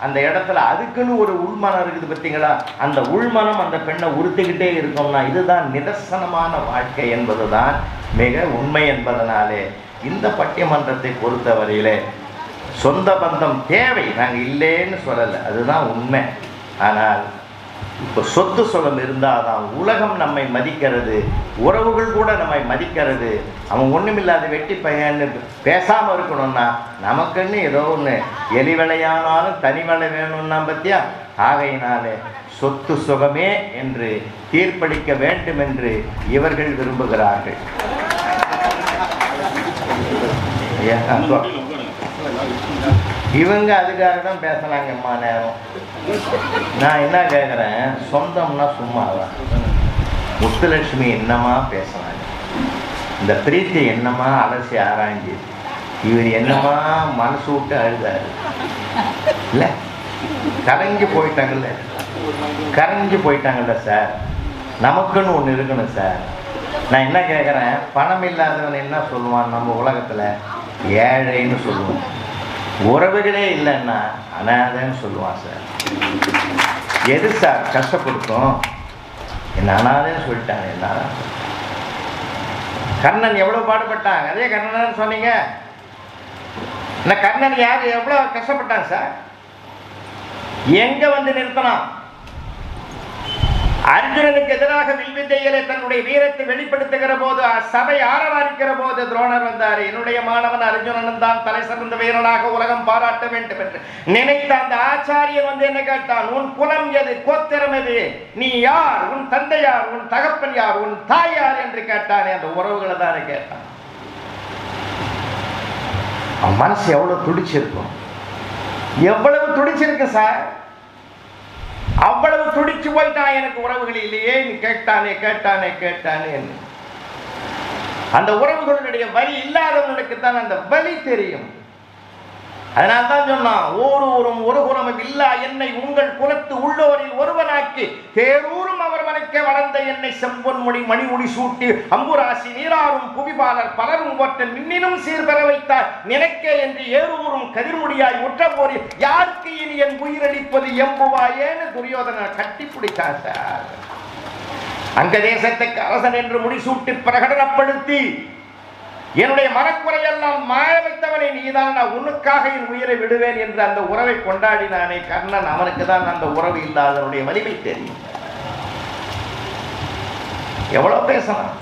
அந்த இடத்துல அதுக்குன்னு ஒரு உள்மனம் இருக்குது பார்த்தீங்களா? அந்த உள்மனம் அந்த பெண்ணை உறுத்திக்கிட்டே இருக்கோம்னா இதுதான் நிதர்சனமான வாழ்க்கை என்பது தான் மிக உண்மை. என்பதனாலே இந்த பட்டிமன்றத்தை பொறுத்தவரையிலே சொந்த பந்தம் தேவை, நாங்கள் இல்லைன்னு சொல்லலை, அதுதான் உண்மை. ஆனால் இப்போ சொத்து சுகம் இருந்தால் தான் உலகம் நம்மை மதிக்கிறது, உறவுகள் கூட நம்மை மதிக்கிறது. அவன் ஒன்றுமில்லாத வெட்டி பையன்னு பேசாமல் இருக்கணும்னா நமக்குன்னு ஏதோ ஒன்று எலி விளையானாலும் தனி விலை வேணும்னா பற்றியா? ஆகையினாலே சொத்து சுகமே என்று தீர்ப்பளிக்க வேண்டும் என்று இவர்கள் விரும்புகிறார்கள். இவங்க அதுக்காக தான் பேசலாங்கம்மா நேரம். நான் என்ன கேட்குறேன், சொந்தம்னா சும்மாவா? முத்துலட்சுமி என்னமா பேசுனாங்க, இந்த பிரீத்தி என்னமா அலசி ஆராய்ஞ்சி, இவர் என்னமா மனசு விட்டு அழுதாரு இல்லை? கரைஞ்சி போயிட்டாங்கல்ல சார். நமக்குன்னு ஒன்று இருக்கணும் சார். நான் என்ன கேட்குறேன், பணம் இல்லாதவன் என்ன சொல்லுவான் நம்ம உலகத்தில்? ஏழைன்னு சொல்லுவோம். உறவுகளே இல்லைன்னா அனாதைன்னு சொல்லுவான் சார். எது சார் கஷ்டப்படுத்தும்? என்ன அனாதைன்னு சொல்லிட்டாங்க. என்ன கர்ணன் எவ்வளவு பாடுபட்டாங்க, அதே கர்ணன் சொன்னீங்க. இந்த கர்ணன் யார் எவ்வளவு கஷ்டப்பட்டாங்க சார்? எங்க வந்து நிறுத்தலாம்? அர்ஜுனனுக்கு எதிராக வில்வித்தையிலே தன்னுடைய வீரத்தை வெளிப்படுத்துகிற போது, சபை ஆரவாரிக்கிற போது துரோணர் வந்தார். என்னுடைய மாணவன் அர்ஜுனன் தான் தலை சிறந்த வீரனாக உலகம் பாராட்ட வேண்டும் என்று நினைத்த அந்த ஆச்சாரியன் வந்து என்ன கேட்டான்? உன் குலம் எது, கோத்திரம் எது, நீ யார், உன் தந்தை யார், உன் தகப்பன் யார், உன் தாய் யார் என்று கேட்டானே. அந்த உறவுகளை தானே கேட்டான். அவன் மனசு எவ்வளவு துடிச்சிருக்கும், எவ்வளவு துடிச்சிருக்கு சார். அவ்வளவு துடிச்சு போயிட்டான். எனக்கு உறவுகள் இல்லையே, நீ கேட்டானே கேட்டானே கேட்டானே. அந்த உறவுகளுடைய வலி இல்லாதவனுக்கு தான் அந்த வலி தெரியும். அதனால் தான் சொன்னான், ஓரூரும் ஒரு குலமும் இல்லா என்னை உங்கள் குலத்து உள்ளோரில் ஒருவனாக்கி தேரூரும் அவர் மனைக்க வளர்ந்த என்னை செம்பொன்மொழி மணிமுடி சூட்டி அம்புராசி நீராறும் புவிபாலர் பலரும் போற்றல் மின்னினும் சீர்பெற வைத்தார் நினைக்க என்று ஏரூரும் கதிர்முடியாய் உற்ற போரில் யாருக்கு இனி என் உயிரடிப்பது எம்புவாயேன்னு துரியோதன கட்டி பிடித்தார் சார். அங்க தேசத்துக்கு அரசன் என்று முடிசூட்டி பிரகடனப்படுத்தி என்னுடைய மனக்குறையெல்லாம் மாய வைத்தவனை நீதான், நான் உனக்காக என் உயிரை விடுவேன் என்று அந்த உறவை கொண்டாடினானே கர்ணன். அவனுக்கு தான் அந்த உறவு இல்லாதவனுடைய வலிமை தெரியும். எவ்வளவு பேசலாம்.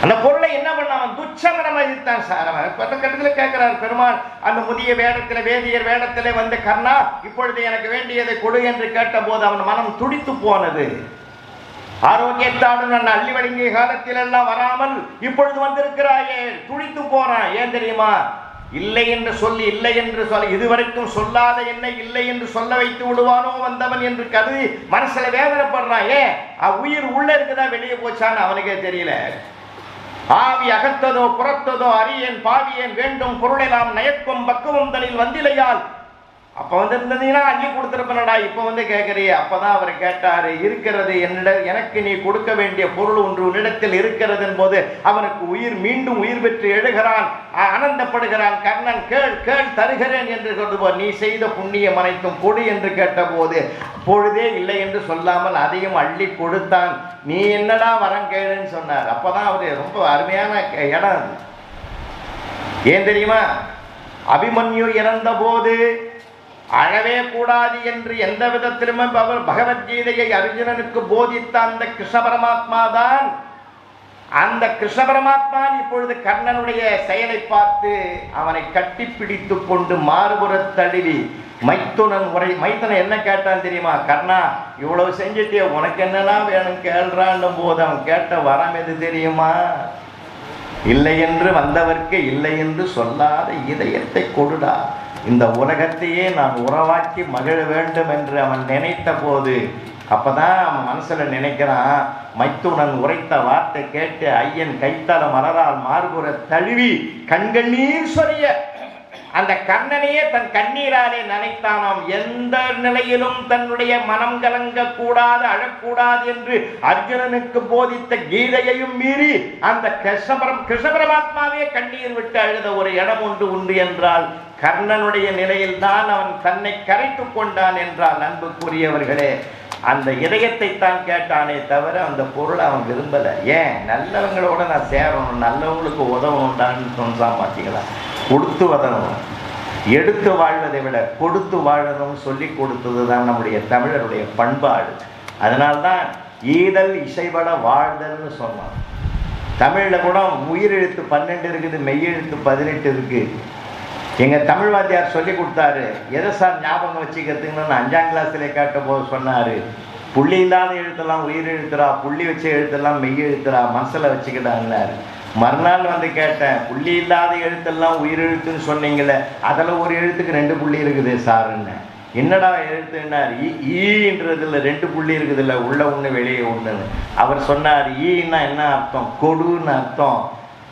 அந்த பொருளை என்ன பண்ண அவன் துச்சமனம் அழித்தான் சார். அவன் கட்டத்தில் கேட்கிறார் பெருமாள் அந்த முதிய வேடத்தில் வேதியர் வேடத்திலே வந்து, கர்ணா இப்பொழுது எனக்கு வேண்டியதை கொடு என்று கேட்ட போது அவன் மனம் துடித்து போனது. ஆரோக்கியத்தாடு நான் அள்ளி வழங்கிய காலத்தில் எல்லாம் வராமல் இப்பொழுது வந்திருக்கிறாயே, துடித்து போறான். ஏன் தெரியுமா? இல்லை என்று சொல்லி இல்லை என்று சொல்ல இதுவரைக்கும் சொல்லாத என்னை இல்லை என்று சொல்ல வைத்து விடுவானோ வந்தவன் என்று கருதி மனசுல வேதனைப்படுறான். ஏன் உயிர் உள்ள இருக்குதா வெளியே போச்சான்னு அவனுக்கே தெரியல. ஆவி அகத்ததோ புறத்ததோ அறியேன் பாவியேன் வேண்டும் பொருளெல்லாம் நயக்கும் பக்குவம் தனில் வந்திலையால். அப்ப வந்து இருந்தீங்கன்னா அள்ளி கொடுத்துருப்பனடா, இப்ப வந்து கேட்கறியே. அப்பதான் அவர் கேட்டாரு, இருக்கிறது எனக்கு நீ கொடுக்க வேண்டிய பொருள் ஒன்று உன்னிடத்தில் இருக்கிறது போது அவனுக்கு உயிர் மீண்டும் உயிர் பெற்று எழுகிறான், ஆனந்தப்படுகிறான். கர்ணன் கேள் கேள் தருகிறேன் என்று சொல்லுவோ, நீ செய்த புண்ணியம் அனைத்தும் கொடு என்று கேட்ட போது பொழுதே இல்லை என்று சொல்லாமல் அதையும் அள்ளி கொடுத்தான். நீ என்னடா வரம் கேளுன்னு சொன்னார். அப்பதான் அவரு ரொம்ப அருமையான இடம். ஏன் தெரியுமா? அபிமன்யு இறந்த போது அழவே கூடாது என்று எந்த விதத்திலும் அவர் பகவத்கீதையை அர்ஜுனனுக்கு போதித்த அந்த கிருஷ்ண பரமாத்மா தான். அந்த கிருஷ்ண பரமாத்மா இப்பொழுது கர்ணனுடைய செயலை பார்த்து அவனை கட்டி பிடித்து கொண்டு மாறுபுற தழுவி மைத்துனன் என்ன கேட்டான் தெரியுமா? கர்ணா இவ்வளவு செஞ்சுட்டே உனக்கு என்னெல்லாம் வேணும் கேள்றான் போது அவன் கேட்ட வரம் எது தெரியுமா? இல்லை என்று வந்தவர்க்கு இல்லை என்று சொல்லாத இதயத்தை கொடுடா, இந்த உலகத்தையே நான் உறவாக்கி மகிழ வேண்டும் என்று அவன் நினைத்த போது அப்பதான் அவன் மனசுல நினைக்கிறான், மைத்துனன் உரைத்த வார்த்தை கேட்டு ஐயன் கைத்தல மலரால் மார்புற தழுவி கண்கண்ணீர் சொரிய அந்த கர்ணனையே தன் கண்ணீராலே நினைத்தானாம். எந்த நிலையிலும் தன்னுடைய மனம் கலங்க கூடாது, அழக்கூடாது என்று அர்ஜுனனுக்கு போதித்த கீதையையும் மீறி அந்த கிருஷ்ண பரமாத்மாவே கண்ணீர் விட்டு அழுத ஒரு இடம் உண்டு என்றால் கர்ணனுடைய நிலையில் தான் அவன் தன்னை கரைத்து கொண்டான் என்றால் அன்புக்குரியவர்களே, அந்த இதயத்தை தான் கேட்டானே தவிர அந்த பொருளை அவன் விரும்பலை. ஏன்? நல்லவங்களோட நான் சேரணும், நல்லவங்களுக்கு உதவணும்டான்னு சொன்னான். பார்த்தீங்களா? கொடுத்து உதவணும், எடுத்து வாழ்வதை விட கொடுத்து வாழணும் சொல்லி கொடுத்தது தான் நம்முடைய தமிழருடைய பண்பாடு. அதனால்தான் ஈதல் இசைபட வாழ்தல்னு சொன்னான். தமிழில் கூட உயிரெழுத்து 12 இருக்குது, மெய்யெழுத்து 18 இருக்கு. எங்கள் தமிழ் வாத்தியார் சொல்லி கொடுத்தாரு. எதை சார் ஞாபகம் வச்சுக்கிறதுக்குன்னு 5ஆம் கிளாஸில் கேட்ட போது சொன்னார், புள்ளி இல்லாத எழுத்தெல்லாம் உயிர் எழுத்துறா, புள்ளி வச்ச எழுத்தெல்லாம் மெய் எழுத்துறா, மனசில் வச்சுக்கிட்டான்னாரு. மறுநாள் வந்து கேட்டேன், புள்ளி இல்லாத எழுத்தெல்லாம் உயிர் எழுத்துன்னு சொன்னீங்களே, அதில் ஒரு எழுத்துக்கு 2 புள்ளி இருக்குது சாருன்னு. என்னடா எழுத்துன்னார்? ஈன்றதுல 2 புள்ளி இருக்குது இல்லை, உள்ள ஒன்று வெளியே ஒன்றுன்னு. அவர் சொன்னார், ஈன்னா என்ன அர்த்தம்? கொடுன்னு அர்த்தம்.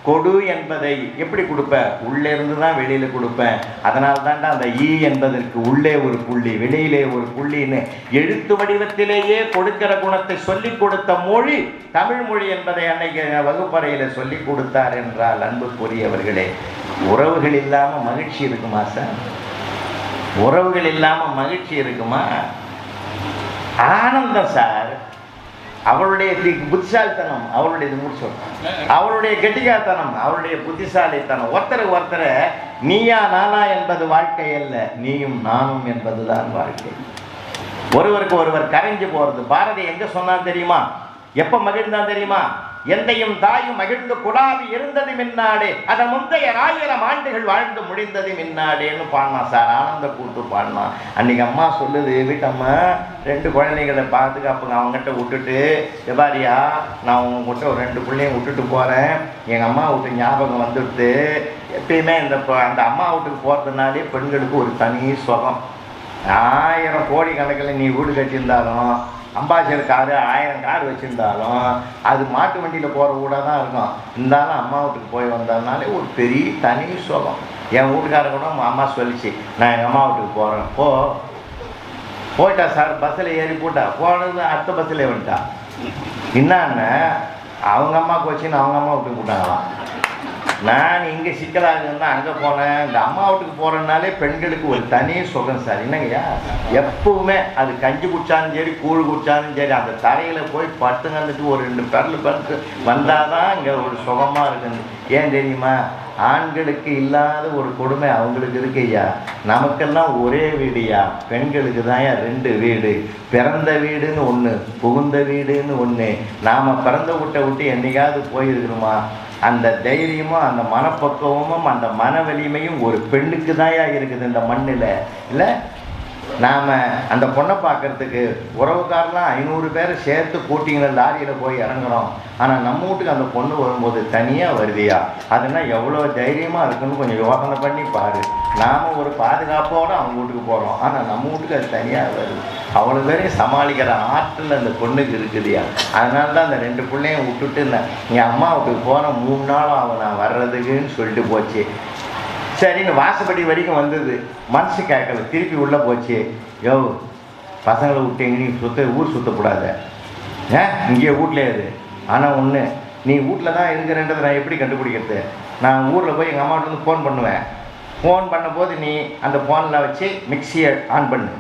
கொடு என்பதை எப்படி கொடுப்பேன்? உள்ளே இருந்து தான் வெளியில் கொடுப்பேன். அதனால தாண்டா அந்த ஈ என்பதற்கு உள்ளே ஒரு புள்ளி வெளியிலே ஒரு புள்ளின்னு எழுத்து வடிவத்திலேயே கொடுக்கிற குணத்தை சொல்லிக் கொடுத்த மொழி தமிழ் மொழி என்பதை அன்னைக்கு வகுப்பறையில் சொல்லிக் கொடுத்தார் என்றால் அன்புக்குரியவர்களே, உறவுகள் இல்லாமல் மகிழ்ச்சி இருக்குமா சார்? உறவுகள் இல்லாமல் மகிழ்ச்சி இருக்குமா? ஆனந்தம் சார். அவளுடைய புத்திசாலித்தனம், அவளுடைய அவளுடைய கெட்டிக்காத்தனம், அவளுடைய புத்திசாலித்தனம். ஒருத்தரை நீயா நானா என்பது வாழ்க்கை அல்ல, நீயும் நானும் என்பதுதான் வாழ்க்கை. ஒருவருக்கு ஒருவர் கரைஞ்சு போறது. பாரதி எங்க சொன்னான் தெரியுமா? எப்ப மகிழ்ந்தான் தெரியுமா? எந்தையும் தாயும் மகிழ்ந்து குழாவி இருந்தது மின்னாடே, அதன் முந்தைய 1000 ஆண்டுகள் வாழ்ந்து முடிந்தது மின்னாடேன்னு பாடினா சார். ஆனந்த கூத்து பாடினா. அன்னைக்கு அம்மா சொல்லுது, வீட்டம்மா 2 குழந்தைகளை பாதுகாப்புங்க, அவங்ககிட்ட விட்டுட்டு, எபாரியா நான் உங்ககிட்ட ஒரு 2 பிள்ளையும் விட்டுட்டு போகிறேன், எங்கள் அம்மா வீட்டு ஞாபகம் வந்துடுது. எப்பயுமே அந்த அம்மா வீட்டுக்கு போகிறதுனாலே பெண்களுக்கு ஒரு தனி சுகம். 1000 கோடி கணக்கில் நீ வீடு கட்டியிருந்தாலும், அம்பாசிடர் காரு 1000 கார் வச்சுருந்தாலும், அது மாட்டு வண்டியில் போகிற கூட தான் இருக்கும். இருந்தாலும் அம்மா வீட்டுக்கு போய் வந்ததுனாலே ஒரு பெரிய தனி சுகம். என் வீட்டுக்கார கூட அம்மா சொல்லிச்சு, நான் எங்கள் அம்மா வீட்டுக்கு போகிறேன். போயிட்டா சார், பஸ்ஸில் ஏறி போட்டா, போனது அடுத்த பஸ்ஸில் வந்துட்டா. என்னன்னு அவங்க அம்மாவுக்கு வச்சுன்னு அவங்க அம்மா வீட்டுக்கு போட்டாங்களாம். நான் இங்கே சிக்கலாகுன்னா அங்கே போனேன். இந்த அம்மா வீட்டுக்கு போகிறதுனாலே பெண்களுக்கு ஒரு தனி சுகம் சார். என்னங்கய்யா, எப்பவுமே அது கஞ்சி குடித்தாலும் சரி, கூழ் குடித்தாலும் சரி, அந்த தரையில் போய் படுத்துங்கந்துட்டு ஒரு 2 பேரில் படுத்து வந்தால் தான் இங்கே ஒரு சுகமாக இருக்குது. ஏன் தெரியுமா? ஆண்களுக்கு இல்லாத ஒரு கொடுமை அவங்களுக்கு இருக்குய்யா. நமக்கெல்லாம் ஒரே வீடுயா, பெண்களுக்கு தான் 2 வீடு. பிறந்த வீடுன்னு ஒன்று, புகுந்த வீடுன்னு ஒன்று. நாம் பிறந்த வீட்டை விட்டு என்னைக்காவது போயிருக்கிறோமா? அந்த தைரியமும் அந்த மனப்பக்குவமும் அந்த மன வலிமையும் ஒரு பெண்ணுக்கு தான் இருக்குது இந்த மண்ணில். இல்லை, நாம் அந்த பொண்ணை பார்க்குறதுக்கு உறவுக்காரெலாம் 500 பேரை சேர்த்து கூட்டிங்கள லாரியில் போய் இறங்குறோம். ஆனால் நம்ம வீட்டுக்கு அந்த பொண்ணு வரும்போது தனியாக வருதியா? அதுனா எவ்வளோ தைரியமாக இருக்குன்னு கொஞ்சம் யோசனை பண்ணி பாரு. நாம் ஒரு பாதுகாப்போடு அவங்க வீட்டுக்கு போகிறோம், ஆனால் நம்ம வீட்டுக்கு அது தனியாக வருது. அவ்வளோ பேரையும் சமாளிக்கிற ஆற்றல் அந்த பொண்ணுக்கு இருக்குதுயா. அதனால தான் அந்த 2 பிள்ளையும் விட்டுட்டு என் அம்மா வீட்டுக்கு போகிறேன், 3 நாளும் அவன் நான் வர்றதுக்குன்னு சொல்லிட்டு போச்சு. சரின்னு வாசப்படி வரைக்கும் வந்தது, மனசு கேட்கல, திருப்பி உள்ளே போச்சு. யோ, பசங்களை விட்டு எங்கேயும் ஊர் சுற்றக்கூடாது, இங்கேயே வீட்டிலே இரு. ஆனால் ஒன்று, நீ வீட்டில் தான் இருக்கிறன்றதை நான் எப்படி கண்டுபிடிக்கிறது? நான் ஊரில் போய் எங்கள் அம்மாட்ட வந்து ஃபோன் பண்ணுவேன். ஃபோன் பண்ணும்போது நீ அந்த ஃபோனில் வச்சு மிக்சியை ஆன் பண்ணு,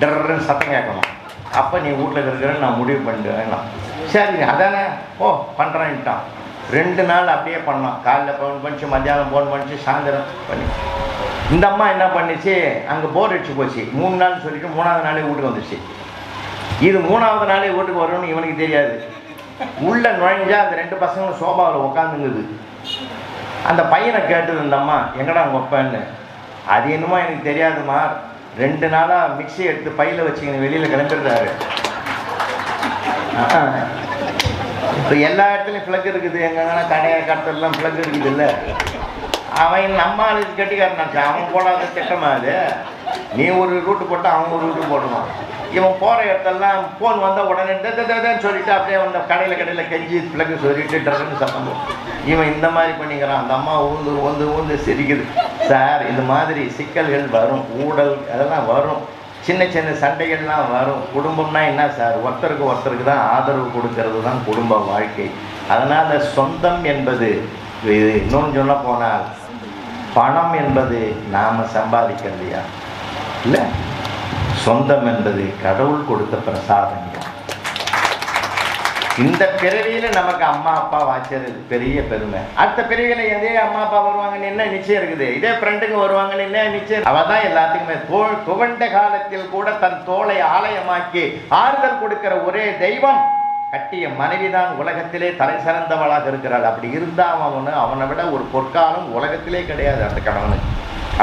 டர்ன்னு சத்தம் கேட்கணும். அப்போ நீ வீட்டில் இருக்கிறேன்னு நான் முடிவு பண்ணிடுவேன். சரி அதானே, ஓ பண்ணுறேன்ட்டான். 2 நாள் அப்படியே பண்ணோம். காலைல ஃபோன் பண்ணிச்சு, மத்தியானம் ஃபோன் பண்ணிச்சு, சாயந்தரம் பண்ணி. இந்த அம்மா என்ன பண்ணிச்சு, அங்கே போர் அடிச்சு போச்சு. 3 நாள் சொல்லிட்டு 3ஆவது நாளே வீட்டுக்கு வந்துச்சு. இது 3ஆவது நாளே வீட்டுக்கு வரும்னு இவனுக்கு தெரியாது. உள்ளே நுழைஞ்சா அந்த 2 பசங்களும் சோபாவில் உட்காந்துங்குது. அந்த பையனை கேட்டுது இந்த அம்மா, எங்கடா அங்கே வைப்பேன்னு. அது என்னமோ எனக்கு தெரியாதுமா, 2 நாளாக மிக்சி எடுத்து பையில் வச்சுக்கின்னு வெளியில் கிளம்பிடுறாரு. இப்போ எல்லா இடத்துலையும் ஃப்ளக் இருக்குது, எங்கன்னா கடையை கடத்தலாம் ஃப்ளக் இருக்குது. இல்லை, அவன் நம்ம ஆளுக்கு கட்டிக்காரனாச்சு, அவன் போடாத திட்டமா அது. நீ ஒரு ரூட்டு போட்டால் அவன் ஒரு ரூட்டு போடுவான். இவன் போகிற இடத்தெல்லாம் ஃபோன் வந்தால் உடனே சொல்லிவிட்டு அப்படியே வந்த கடையில் கெஞ்சி ஃப்ளக்கு சொல்லிட்டு ட்ரெஸ்ன்னு சத்தம் போடும். இவன் இந்த மாதிரி பண்ணிக்கிறான். அந்த அம்மா ஊந்து சிரிக்குது. சார், இந்த மாதிரி சிக்கல்கள் வரும், ஊழல் அதெல்லாம் வரும், சின்ன சின்ன சண்டைகள்லாம் வரும். குடும்பம்னா என்ன சார்? ஒருத்தருக்கு தான் ஆதரவு கொடுக்கறது தான் குடும்ப வாழ்க்கை. அதனால் சொந்தம் என்பது, இது இன்னொன்று சொல்ல போனால், பணம் என்பது நாம் சம்பாதிக்கிறதையா இல்லை, சொந்தம் என்பது கடவுள் கொடுத்த பிரசாதம். இந்த பிறவியில் நமக்கு அம்மா அப்பா வாய்ச்சது பெரிய பெருமை. அடுத்த பிறவியில் இதே அம்மா அப்பா வருவாங்கன்னு என்ன நிச்சயம் இருக்குது? இதே ஃப்ரெண்டுங்க வருவாங்கன்னு என்ன நிச்சயம்? அவள் தான் எல்லாத்துக்குமே துவண்ட காலத்தில் கூட தன் தோளை ஆலயமாக்கி ஆறுதல் கொடுக்கிற ஒரே தெய்வம். கட்டிய மனைவிதான் உலகத்திலே தலை சிறந்தவளாக இருக்கிறாள். அப்படி இருந்தால் அவனை விட ஒரு பொற்காலம் உலகத்திலே கிடையாது அந்த கணவனுக்கு.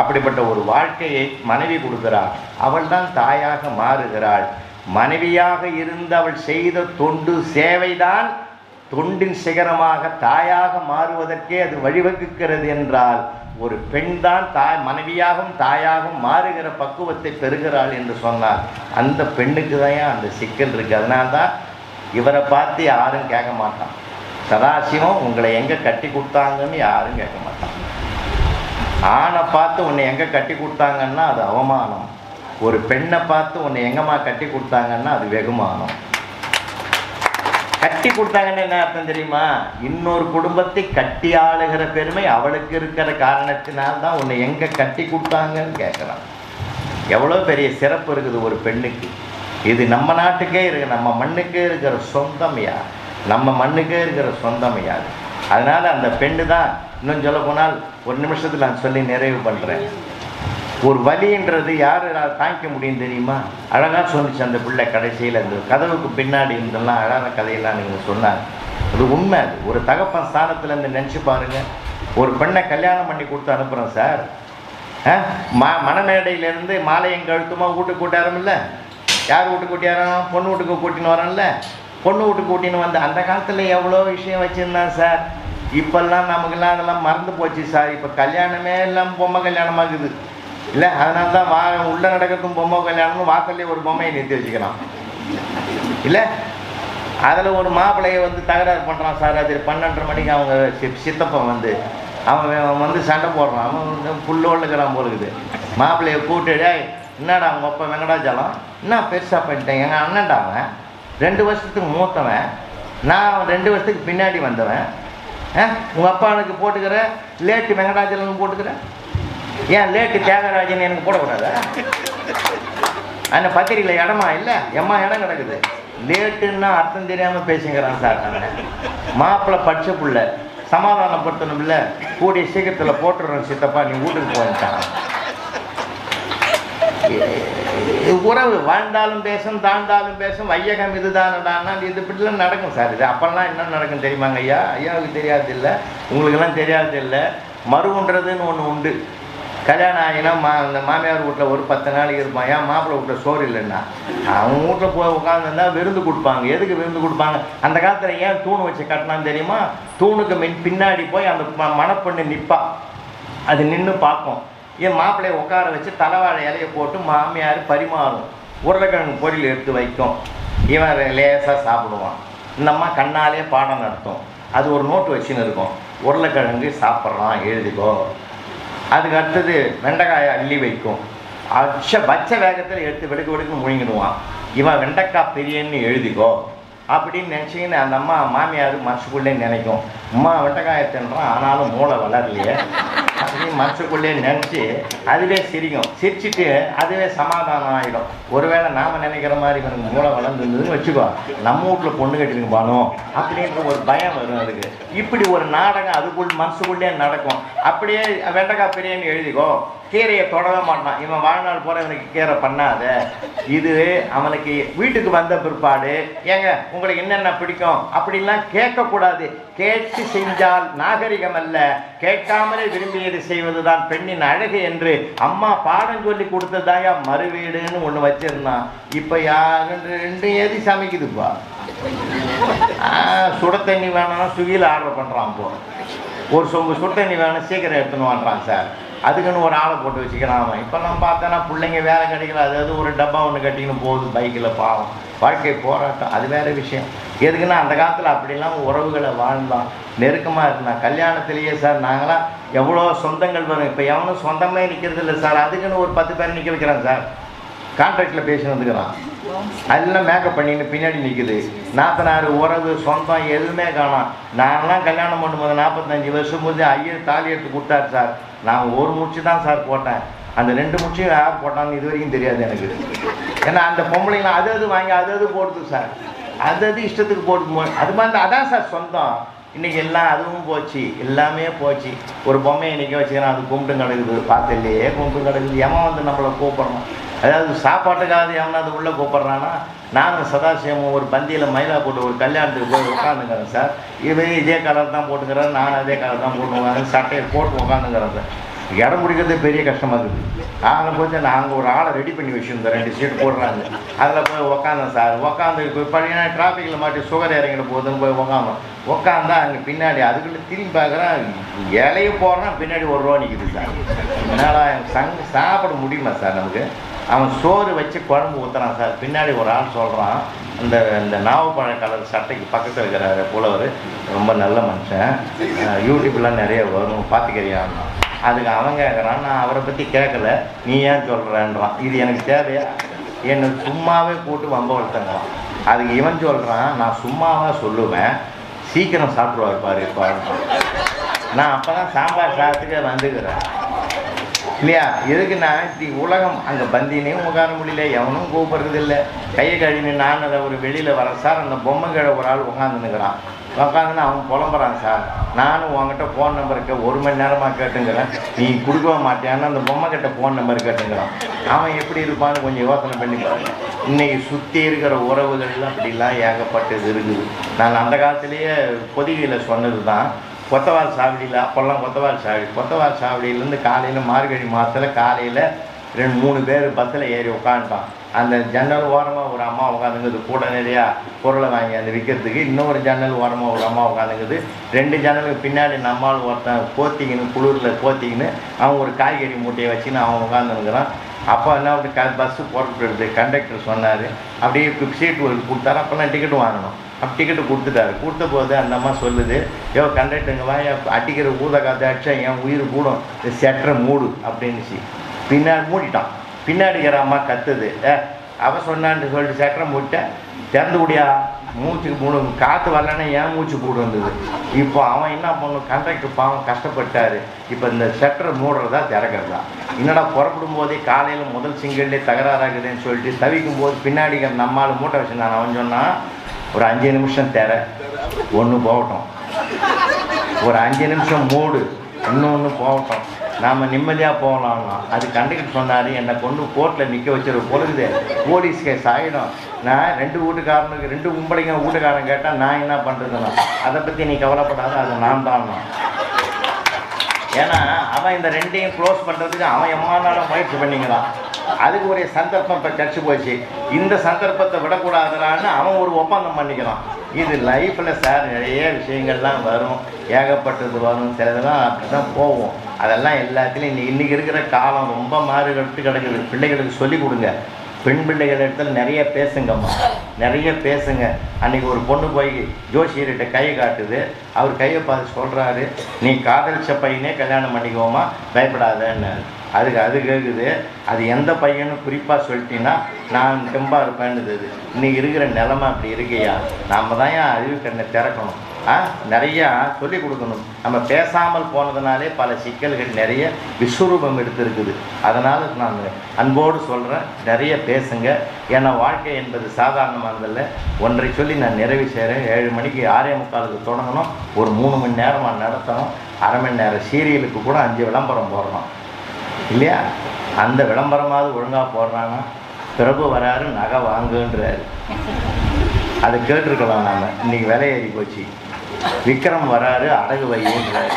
அப்படிப்பட்ட ஒரு வாழ்க்கையை மனைவி கொடுக்கிறாள். அவள் தான் தாயாக மாறுகிறாள். மனைவியாக இருந்து அவள் செய்த தொண்டு சேவைதான் தொண்டின் சிகரமாக தாயாக மாறுவதற்கே அது வழிவகுக்கிறது என்றால், ஒரு பெண் தான் மனைவியாகவும் தாயாகவும் மாறுகிற பக்குவத்தை பெறுகிறாள் என்று சொன்னால், அந்த பெண்ணுக்கு தான் அந்த சிக்கல் இருக்குது. அதனால்தான் இவரை பார்த்து யாரும் கேட்க மாட்டான். சதாசிவம் உங்களை எங்கே கட்டி கொடுத்தாங்கன்னு யாரும் கேட்க மாட்டாங்க. ஆணை பார்த்து உன்னை எங்கே கட்டி கொடுத்தாங்கன்னா அது அவமானம். ஒரு பெண்ணை பார்த்து உன்னை எங்கம்மா கட்டி கொடுத்தாங்கன்னா அது வெகுமானம். கட்டி கொடுத்தாங்கன்னு என்ன அர்த்தம் தெரியுமா? இன்னொரு குடும்பத்தை கட்டி ஆளுகிற பெருமை அவளுக்கு இருக்கிற காரணத்தினால்தான் உன்னை எங்கே கட்டி கொடுத்தாங்கன்னு கேட்குறான். எவ்வளோ பெரிய சிறப்பு இருக்குது ஒரு பெண்ணுக்கு. இது நம்ம நாட்டுக்கே இருக்கு, நம்ம மண்ணுக்கே இருக்கிற சொந்தமையா, நம்ம மண்ணுக்கே இருக்கிற சொந்தமையா. அதனால் அந்த பெண்ணு தான். இன்னும் சொல்ல போனால் ஒரு நிமிஷத்தில் நான் சொல்லி நிறைவு பண்ணுறேன். ஒரு வலின்றது யார் தாங்கிக்க முடியும் தெரியுமா? அழகாக சொன்னிச்சு அந்த பிள்ளை கடைசியில். அந்த கதவுக்கு பின்னாடி இருந்தெல்லாம் அழகான கதையெல்லாம் நீங்கள் சொன்னாங்க. அது உண்மை. அது ஒரு தகப்பன் ஸ்தானத்துலேருந்து நினச்சி பாருங்கள். ஒரு பெண்ணை கல்யாணம் பண்ணி கொடுத்து அனுப்புகிறோம் சார். மணமேடையிலேருந்து மாலையும் கழுத்துமா வீட்டுக்கு கூட்டாரமில்ல. யார் வீட்டுக்கு கூட்டியாரோம்? பொண்ணு வீட்டுக்கு கூட்டின்னு வரோம்ல. பொண்ணு வீட்டுக்கு கூட்டின்னு வந்து அந்த காலத்தில் எவ்வளோ விஷயம் வச்சுருந்தான் சார். இப்போல்லாம் நமக்கெல்லாம் அதெல்லாம் மறந்து போச்சு சார். இப்போ கல்யாணமே எல்லாம் பொம்மை கல்யாணமாகுது இல்லை? அதனால தான் உள்ளே நடக்கிறதும் பொம்மை கல்யாணமும் வாசல்லே ஒரு பொம்மையை நிறுத்தி வச்சுக்கிறான் இல்லை? அதில் ஒரு மாப்பிள்ளையை வந்து தகராறு பண்ணுறான் சார். அது 12:30 மணிக்கு அவங்க சித்தப்பன் வந்து அவன் வந்து சண்டை போடுறான். அவன் வந்து புல்லோடுக்கிறான் போலுக்குது. மாப்பிள்ளையை கூப்பிட்டு, என்னடா அவங்க அப்பா வெங்கடாஜலம் என்ன பெருசாக பண்ணிட்டேன், எங்கள் அண்ணன்டா அவன் 2 வருஷத்துக்கு மூத்தவன், நான் 2 வருஷத்துக்கு பின்னாடி வந்தவன். உங்கள் அப்பா எனக்கு போட்டுக்கிற லேட்டு வெங்கடாஜலன்னு போட்டுக்கிறேன், ஏன் லேட்டு தியாகராஜன் எனக்கு போடக்கூடாதா? அந்த பத்திரிகையில் இடமா இல்லை, எம்மா இடம் கிடக்குது. லேட்டுன்னா அர்த்தம் தெரியாமல் பேசுங்கிறான் சார். நான் மாப்பிள்ளை படித்த பிள்ளை, சமாதானப்படுத்தணும் இல்லை, கூடிய சீக்கிரத்தில் போட்டுடுறோம் சித்தப்பா, நீ வீட்டுக்கு போயிட்டான். உறவு வாழ்ந்தாலும் பேசும், தாழ்ந்தாலும் பேசும், வையகம் இதுதானடான்னா இது இப்படிலாம் நடக்கும் சார். இது அப்போல்லாம் என்ன நடக்கும் தெரியுமாங்க ஐயா? ஐயாவுக்கு தெரியாது இல்லை, உங்களுக்கெல்லாம் தெரியாது இல்லை. மருவுன்றதுன்னு ஒன்று உண்டு. கல்யாணம் ஆகினா அந்த மாமியார் வீட்டில் ஒரு 10 நாளைக்கு இருப்பான். ஏன் மாப்பிள்ளை வீட்டில் சோறு இல்லைன்னா அவங்க வீட்டில் போய் உட்காந்துருந்தா விருந்து கொடுப்பாங்க. எதுக்கு விருந்து கொடுப்பாங்க? அந்த காலத்தில் ஏன் தூண் வச்சு கட்டினான்னு தெரியுமா? தூணுக்கு பின்னாடி போய் அந்த மணப்பெண்ணு நிற்பா, அது நின்று பார்க்கும். என் மாப்பிள்ளையை உட்கார வச்சு தலைவாழை இலையை போட்டு மாமியார் பரிமாறும். உருளைக்கிழங்கு பொரியல் எடுத்து வைக்கும். இவன் லேசாக சாப்பிடுவான். இந்த அம்மா கண்ணாலே பாடம் நடத்தும். அது ஒரு நோட்டு வச்சுன்னு இருக்கும், உருளைக்கிழங்கு சாப்பிட்றான் எழுதிக்கோ. அதுக்கு அடுத்தது வெண்டைக்காயை அள்ளி வைக்கும். பச்ச வேகத்தில் எடுத்து வெடுக்குன்னு முழுங்கிடுவான். இவன் வெண்டைக்காய் பெரியன்னு எழுதிக்கோ அப்படின்னு நினச்சிக்கின்னு அந்த அம்மா மாமியார் மனசுக்குள்ளே நினைக்கும், அம்மா வெண்டைக்காயை தின்றான் ஆனாலும் மூளை வளரலையே அப்படின்னு மனசுக்குள்ளே நினச்சி அதுவே சிரிக்கும். சிரிச்சுட்டு அதுவே சமாதானம் ஆகிடும். ஒருவேளை நாம் நினைக்கிற மாதிரி இவனுக்கு மூளை வளர்ந்துருந்ததுன்னு வச்சுக்கோ, நம்ம வீட்டில் பொண்ணு கட்டிருக்கு பானோ அப்படின்ற ஒரு பயம் வரும் அதுக்கு. இப்படி ஒரு நாடகம் அதுக்குள் மனசுக்குள்ளே நடக்கும். அப்படியே வெண்டைக்காய் பெரியன்னு எழுதிக்கோ, கீரையை தொடவே மாட்டான். இவன் வாழ்நாள் போகிற இவனுக்கு கீரை பண்ணாத. இது அவனுக்கு வீட்டுக்கு வந்த பிற்பாடு, ஏங்க உங்களுக்கு என்னென்ன பிடிக்கும் அப்படின்லாம் கேட்கக்கூடாது. கேட்டு செஞ்சால் நாகரிகம் அல்ல, கேட்காமலே விரும்பியது செய்வதுதான் பெண்ணின் அழகு என்று அம்மா பாடம் சொல்லி கொடுத்ததாயா மறுவீடுன்னு ஒன்று வச்சிருந்தான். இப்போ யாரு 2 ஏதி சமைக்குதுப்பா. சுட தண்ணி வேணும்னா ஸ்விக்கியில் ஆர்டர் பண்ணுறான். போ ஒரு சொம்பு சுட தண்ணி வேணும் சீக்கிரம் எடுத்துன்னு வாங்குறான் சார். அதுக்குன்னு ஒரு ஆளை போட்டு வச்சுக்கிறான் அவன். இப்போல்லாம் பார்த்தோன்னா பிள்ளைங்க வேலை கிடைக்கல, அதாவது ஒரு டப்பா ஒன்று கட்டின்னு போகுது பைக்கில். பாவம், வாழ்க்கை போராட்டம், அது வேறு விஷயம். எதுக்குன்னா அந்த காலத்தில் அப்படிலாம் உறவுகளை வாழ்ந்தான், நெருக்கமாக இருந்தான். கல்யாணத்திலேயே சார் நாங்களாம் எவ்வளோ சொந்தங்கள் வரும். இப்போ எவனும் சொந்தமே நிற்கிறது இல்லை சார். அதுக்குன்னு ஒரு 10 பேரை நிற்க வைக்கிறான் சார். கான்ட்ராக்டில் பேசி வந்துக்கிறான். அதெல்லாம் மேக்கப் பண்ணின்னு பின்னாடி நிற்குது. நாத்தனார் உறவு சொந்தம் எதுவுமே காணோம். நான்லாம் கல்யாணம் பண்ணும்போது 45 வருஷம் போது ஐயர் தாலி எடுத்து கொடுத்தாரு சார். நான் ஒரு முச்சு தான் சார் போட்டேன். அந்த 2 முச்சையும் யார் போட்டான்னு இது வரைக்கும் தெரியாது எனக்கு. ஏன்னா அந்த பொம்பளைங்களாம் அது வாங்கி அது போடுது சார். அது இஷ்டத்துக்கு போட்டு அது மாதிரி அதான் சார் சொந்தம். இன்றைக்கி எல்லாம் அதுவும் போச்சு, எல்லாமே போச்சு. ஒரு பொம்மையை நிற்க வச்சுக்கிறேன், அது கும்பிட்டு கிடக்குது. பார்த்து இல்லையே கும்பிட்டு கிடக்குது. எவன் வந்து நம்மளை கூப்பிட்றோம்? அதாவது சாப்பாட்டுக்காக எவனா அது உள்ளே கூப்பிட்றான்னா, நானும் சதாசிவமும் ஒரு பந்தியில் மயிலா போட்டு ஒரு கல்யாணத்துக்கு போய் உட்காந்துக்கிறேன் சார். இவன் இதே கலர் தான் போட்டுக்கிறேன், நான் அதே கலர் தான் போட்டு சட்டையை போட்டு உட்காந்துக்கிறேன் சார். இடம் பிடிக்கிறதே பெரிய கஷ்டமாக இருக்குது. அதில் போய் நாங்கள் ஒரு ஆளை ரெடி பண்ணி வச்சுருந்தோம், 2 சீட்டு போடுறாங்க. அதில் போய் உக்காந்தோம் சார். உட்காந்து இப்போ பார்த்தீங்கன்னா டிராஃபிக்கில் மாட்டி சுகர் இறங்கிட போகுதுன்னு போய் உட்காந்தா அங்கே பின்னாடி அதுக்குள்ளே திரும்பி பார்க்குறேன், இலையை போடுறான், பின்னாடி 1 ரூபா நிற்குது சார். அதனால் சாப்பிட முடியுமா சார் நமக்கு? அவன் சோறு வச்சு குழம்பு ஊற்றுறான் சார். பின்னாடி ஒரு ஆள் சொல்கிறான், இந்த இந்த நாவப்பழ கலர் சட்டைக்கு பக்கத்தில் இருக்கிற புலவர் ரொம்ப நல்ல மனுஷன், யூடியூப்லாம் நிறைய வரும் பார்த்துக்கிறியான்னா. அதுக்கு அவன் கேட்குறான், நான் அவரை பற்றி கேட்கல, நீ ஏன் சொல்கிறேன்றான். இது எனக்கு தேவையா? என்னை சும்மாவே போட்டு வம்ப வளர்த்தங்களாம். அதுக்கு இவன் சொல்கிறான், நான் சும்மாவாக சொல்லுவேன், சீக்கிரம் சாப்பிடுவார் பாரு பாருங்க. நான் அப்போ தான் சாம்பார் சாதத்துக்கு வந்துக்கிறேன் இல்லையா. எதுக்குன்னா உலகம் அங்கே பந்தினையும் உட்கார முடியல, எவனும் கூப்பிட்றது இல்லை. கையை கழினு நான் அதை ஒரு வெளியில் வரேன் சார், அந்த பொம்மை கீழே ஒரு ஆள் உட்காந்துன்னுக்கிறான். உட்காந்துன்னு அவன் புலம்புறான், சார் நானும் உங்ககிட்ட ஃபோன் நம்பருக்கு 1 மணி நேரமாக கேட்டுங்கிறேன், நீ கொடுக்க மாட்டேன்னு அந்த பொம்மை கிட்ட ஃபோன் நம்பர் கேட்டுங்கிறான். அவன் எப்படி இருப்பான்னு கொஞ்சம் யோசனை பண்ணி பாருங்க. இன்றைக்கி சுற்றி இருக்கிற உறவுகள்லாம் அப்படிலாம் ஏகப்பட்டது இருக்குது. நான் அந்த காலத்திலேயே பொதிகையில் சொன்னது தான். கொத்தவால் சாவடியில் அப்போல்லாம் கொத்தவால் சாவடியிலேருந்து காலையில் மார்கழி மாதத்தில் காலையில் 2-3 பேர் பஸ்ஸில் ஏறி உட்காந்துட்டான். அந்த ஜன்னல் ஓரமாக ஒரு அம்மா உட்காந்துங்குது, கூட நிறையா பொருளை வாங்கி அந்த விற்கிறதுக்கு. இன்னொரு ஜன்னல் ஓரமாக ஒரு அம்மா உட்காந்துங்குது. 2 ஜன்னலுக்கு பின்னாடி நம்மால் ஒருத்தன் போத்திக்கின்னு குளிரில் போத்திக்கின்னு அவன் ஒரு காய்கறி மூட்டையை வச்சுன்னு அவன் உட்காந்துருக்கிறான். அப்போ என்ன பஸ்ஸு புறப்பட்டு கண்டக்டர் சொன்னார், அப்படியே சீட்டு ஒரு கொடுத்தாரு. அப்போல்லாம் டிக்கெட்டு வாங்கணும். அப்போ டிக்கெட்டு கொடுத்துட்டாரு. கொடுத்த போது அந்த அம்மா சொல்லுது, யோ கண்டக்டருங்க வா, அடிக்கிற ஊத காற்று அடிச்சா என் உயிர் கூடும், செட்டரை மூடு அப்படின்னுச்சு. பின்னாடி மூடிட்டான். பின்னாடி இருக்கிற அம்மா கத்துது, அவன் சொன்னான்னு சொல்லிட்டு செட்டரை மூடிட்டேன், திறந்து விடியா, மூச்சுக்கு மூடு, காற்று வரலன்னா ஏன் மூச்சு கூடு வந்தது. இப்போ அவன் என்ன பண்ணும், கண்டக்டர் பாவம் கஷ்டப்பட்டார். இப்போ இந்த செட்டரை மூடுறதா திறக்கிறதா, என்னடா புறப்படும் போதே காலையில் முதல் சிங்கிள்லே தகராறாகுதுன்னு சொல்லிட்டு தவிக்கும் போது பின்னாடி நம்மால் மூட்டை வச்சு நான் அவன் சொன்னான், ஒரு 5 நிமிஷம் திற, ஒன்று போகட்டும், ஒரு 5 நிமிஷம் மூடு, இன்னொன்று போகட்டும், நாம் நிம்மதியாக போகலாம்னா. அது கண்டக்டர் சொன்னார், என்னை கொண்டு கோர்ட்டில் நிற்க வச்சிரு பொழுது போலீஸ் கேஸ் ஆகிடும். நான் 2 வீட்டுக்காரனுக்கு 2 கும்பலைங்க வீட்டுக்காரன் கேட்டால் நான் என்ன பண்ணுறதுன்னா, அதை பற்றி நீ கவலைப்படாத, அது நான் தான். ஏன்னா அவன் இந்த 2ஐயும் க்ளோஸ் பண்ணுறதுக்கு அவன் எம்மானாலும் முயற்சி பண்ணிக்கிறான். அதுக்கு ஒரு சந்தர்ப்பம் இப்போ கிடச்சி போச்சு. இந்த சந்தர்ப்பத்தை விடக்கூடாதுறான்னு அவன் ஒரு ஒப்பந்தம் பண்ணிக்கிறான். இது லைஃப்பில் சார் நிறைய விஷயங்கள்லாம் வரும், ஏகப்பட்டது வரும், சிலதெல்லாம் அப்படி தான் போகும். அதெல்லாம் எல்லாத்துலேயும் இன்றைக்கி இருக்கிற காலம் ரொம்ப மாறுபட்டு கிடக்குது. பிள்ளைகளுக்கு சொல்லிக் கொடுங்க. பெண் பிள்ளைகள் இடத்துல நிறைய பேசுங்கம்மா, நிறைய பேசுங்க. அன்றைக்கி ஒரு பொண்ணு போய் ஜோசியர்கிட்ட கையை காட்டுது. அவர் கையை பார்த்து சொல்கிறாரு, நீ காதலிச்ச பையனே கல்யாணம் பண்ணிக்குவோமா, பயப்படாதன்னு. அதுக்கு அது கேட்குது, அது எந்த பையன்னு குறிப்பாக சொல்லிட்டீங்கன்னா நான் தெம்பாக இருப்பேன்னுது. இன்றைக்கி இருக்கிற நிலமை அப்படி இருக்கையா, நாம் தான் ஏன் அறிவு கண்ணை திறக்கணும், நிறையா சொல்லிக் கொடுக்கணும். நம்ம பேசாமல் போனதுனாலே பல சிக்கல்கள் நிறைய விஸ்வரூபம் எடுத்திருக்குது. அதனால் நான் அன்போடு சொல்கிறேன், நிறைய பேசுங்க. ஏன்னா வாழ்க்கை என்பது சாதாரணமானதில்லை. ஒன்றை சொல்லி நான் நிறைவு செய்கிறேன். 7 மணிக்கு 6:45 தொடங்கணும், ஒரு 3 மணி நேரமாக நடத்தணும். அரை மணி நேரம் சீரியலுக்கு கூட 5 விளம்பரம் போடுறோம் இல்லையா. அந்த விளம்பரமாவது ஒழுங்காக போடுறாங்க. பிரபு வராரு, நகை வாங்குன்றாரு, அதை கேட்டிருக்கலாம். நாம் இன்றைக்கி விலை ஏறி போச்சு. விக்ரம் வராரு, அடகு வைன்றாரு.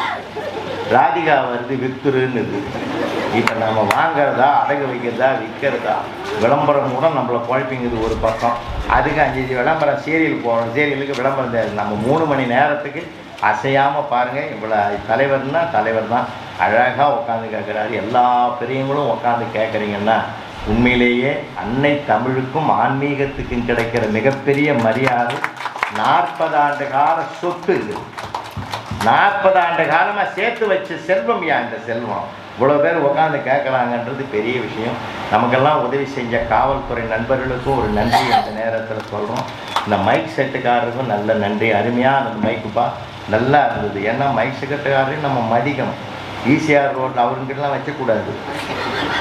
ராதிகா வருது, வித்துருன்னுது. இப்போ நம்ம வாங்கிறதா, அடகு வைக்கிறதா, விற்கிறதா, விளம்பரம் கூட நம்மளை குழப்பிங்குது ஒரு பக்கம். அதுக்கு 5 விளம்பரம் சீரியல் போகணும். சீரியலுக்கு விளம்பரம் தேவை. நம்ம 3 மணி நேரத்துக்கு அசையாமல் பாருங்கள். இவ்வளோ தலைவர்னா தலைவர் தான் அழகாக உட்காந்து கேட்குறாரு. எல்லா பெரியவங்களும் உட்காந்து கேட்குறீங்கன்னா உண்மையிலேயே அன்னை தமிழுக்கும் ஆன்மீகத்துக்கும் கிடைக்கிற மிகப்பெரிய மரியாதை. 40 ஆண்டு கால சொத்து இது. 40 ஆண்டு காலமாக சேர்த்து வச்ச செல்வம். இந்த செல்வம் இவ்வளோ பேர் உட்காந்து கேட்குறாங்கன்றது பெரிய விஷயம். நமக்கெல்லாம் உதவி செஞ்ச காவல்துறை நண்பர்களுக்கும் ஒரு நன்றி அந்த நேரத்தில் சொல்கிறோம். இந்த மைக் செட்டுக்காரருக்கும் நல்ல நன்றி. அருமையாக அந்த மைக்குப்பா நல்லா இருந்தது. ஏன்னா மைக் செட்டுக்காரரையும் நம்ம மதிக்கணும். ஈசிஆர் ரோட்டில் அவருங்கிட்டலாம் வைக்கக்கூடாது.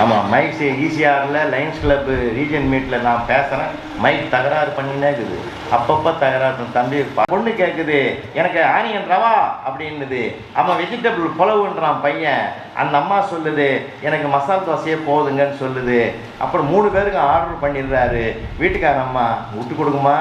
ஆமாம், மைக் ஈசிஆரில் லைன்ஸ் கிளப்பு ரீஜன் மீட்டில் நான் பேசுகிறேன், மைக் தகராறு பண்ணினே இருக்குது. அப்பப்போ தகராறு. தம்பி பொண்ணு கேட்குது, எனக்கு ஆனியன் ரவா அப்படின்னுது. அவன் வெஜிடபிள் புலவுன்றான் பையன். அந்த அம்மா சொல்லுது, எனக்கு மசால் தோசையே போதுங்கன்னு சொல்லுது. அப்புறம் 3 பேருக்கு ஆர்டர் பண்ணிடுறாரு. வீட்டுக்கார அம்மா விட்டு கொடுக்குமா,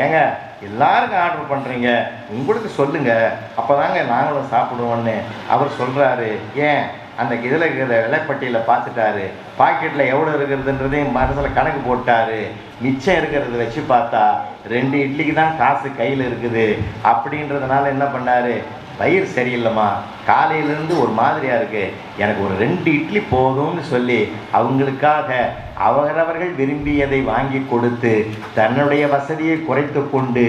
ஏங்க எல்லாருக்கும் ஆர்டர் பண்ணுறீங்க, உங்களுக்கு சொல்லுங்கள், அப்போ தாங்க நாங்களும் சாப்பிடுவோன்னு அவர் சொல்கிறாரு. ஏன் அந்த இதில் இருக்கிற விலைப்பட்டியில் பார்த்துட்டாரு, பாக்கெட்டில் எவ்வளோ இருக்கிறதுன்றதையும் மனசில் கணக்கு போட்டார். மிச்சம் இருக்கிறத வச்சு பார்த்தா 2 இட்லிக்கு தான் காசு கையில் இருக்குது. அப்படின்றதுனால என்ன பண்ணார், வயிறு சரியில்லைம்மா, காலையிலேருந்து ஒரு மாதிரியாக இருக்குது, எனக்கு ஒரு 2 இட்லி போதும்னு சொல்லி அவங்களுக்காக அவரவர்கள் விரும்பியதை வாங்கி கொடுத்து தன்னுடைய வசதியை குறைத்து கொண்டு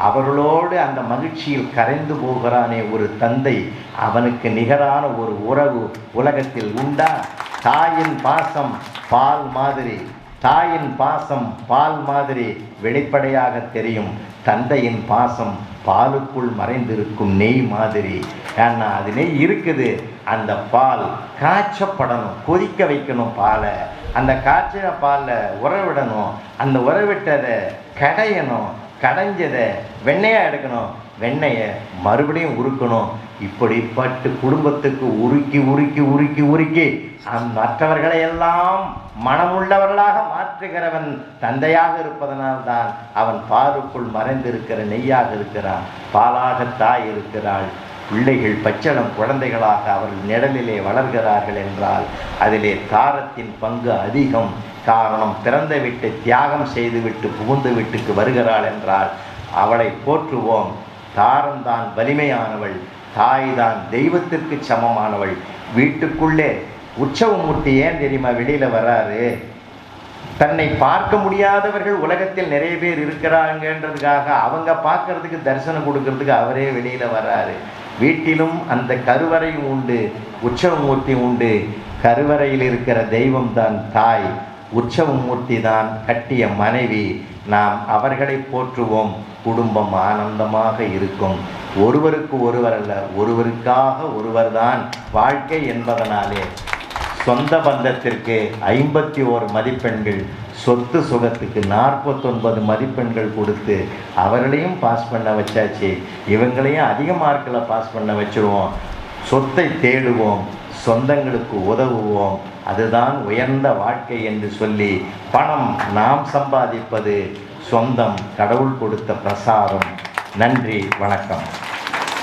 அவர்களோடு அந்த மகிழ்ச்சியில் கரைந்து போகிறானே ஒரு தந்தை, அவனுக்கு நிகரான ஒரு உறவு உலகத்தில் உண்டா? தாயின் பாசம் பால் மாதிரி, தாயின் பாசம் பால் மாதிரி வெளிப்படையாக தெரியும். தந்தையின் பாசம் பாலுக்குள் மறைந்திருக்கும் நெய் மாதிரி. ஏன்னா அது நெய் இருக்குது, அந்த பால் காய்ச்சப்படணும், கொதிக்க வைக்கணும் பாலை, அந்த காய்ச்சின பாலில் உறவிடணும், அந்த உறவிட்டதை கடையணும், கடைஞ்சதை வெண்ணெயாக எடுக்கணும், வெண்ணெயை மறுபடியும் உருக்கணும். இப்படிப்பட்டு குடும்பத்துக்கு உருக்கி உருக்கி உருக்கி உருக்கி மற்றவர்களை எல்லாம் மனமுள்ளவர்களாக மாற்றுகிறவன் தந்தையாக இருப்பதனால்தான் அவன் பாலுக்குள் மறைந்திருக்கிற நெய்யாக இருக்கிறான். பாலாக தாய் இருக்கிறாள். பிள்ளைகள் பச்சளம் குழந்தைகளாக அவர்கள் நிழலிலே வளர்கிறார்கள் என்றால் அதிலே தாரத்தின் பங்கு அதிகம். காரணம், பிறந்த வீட்டை தியாகம் செய்துவிட்டு புகுந்து வீட்டுக்கு வருகிறாள் என்றால் அவளை போற்றுவோம். தாரம்தான் வலிமையானவள், தாய்தான் தெய்வத்திற்கு சமமானவள். வீட்டுக்குள்ளே உற்சவமூர்த்தி ஏன் தெரியுமா வெளியில் வராரு? தன்னை பார்க்க முடியாதவர்கள் உலகத்தில் நிறைய பேர் இருக்கிறாங்கன்றதுக்காக அவங்க பார்க்கறதுக்கு தரிசனம் கொடுக்கறதுக்கு அவரே வெளியில் வர்றாரு. வீட்டிலும் அந்த கருவறையும் உண்டு, உற்சவமூர்த்தி உண்டு. கருவறையில் இருக்கிற தெய்வம் தான் தாய், உற்சவமூர்த்தி தான் கட்டிய மனைவி. நாம் அவர்களை போற்றுவோம், குடும்பம் ஆனந்தமாக இருக்கும். ஒருவருக்கு ஒருவர் அல்ல, ஒருவருக்காக ஒருவர்தான் வாழ்க்கை என்பதனாலே சொந்த பந்தத்திற்கு 51 மதிப்பெண்கள், சொத்து சுகத்துக்கு 49 மதிப்பெண்கள் கொடுத்து அவர்களையும் பாஸ் பண்ண வச்சாச்சு. இவங்களையும் அதிக மார்க்கில் பாஸ் பண்ண வச்சுருவோம். சொத்தை தேடுவோம், சொந்தங்களுக்கு உதவுவோம். அதுதான் உயர்ந்த வாழ்க்கை என்று சொல்லி, பணம் நாம் சம்பாதிப்பது, சொந்தம் கடவுள் கொடுத்த பிரசாதம். நன்றி, வணக்கம்.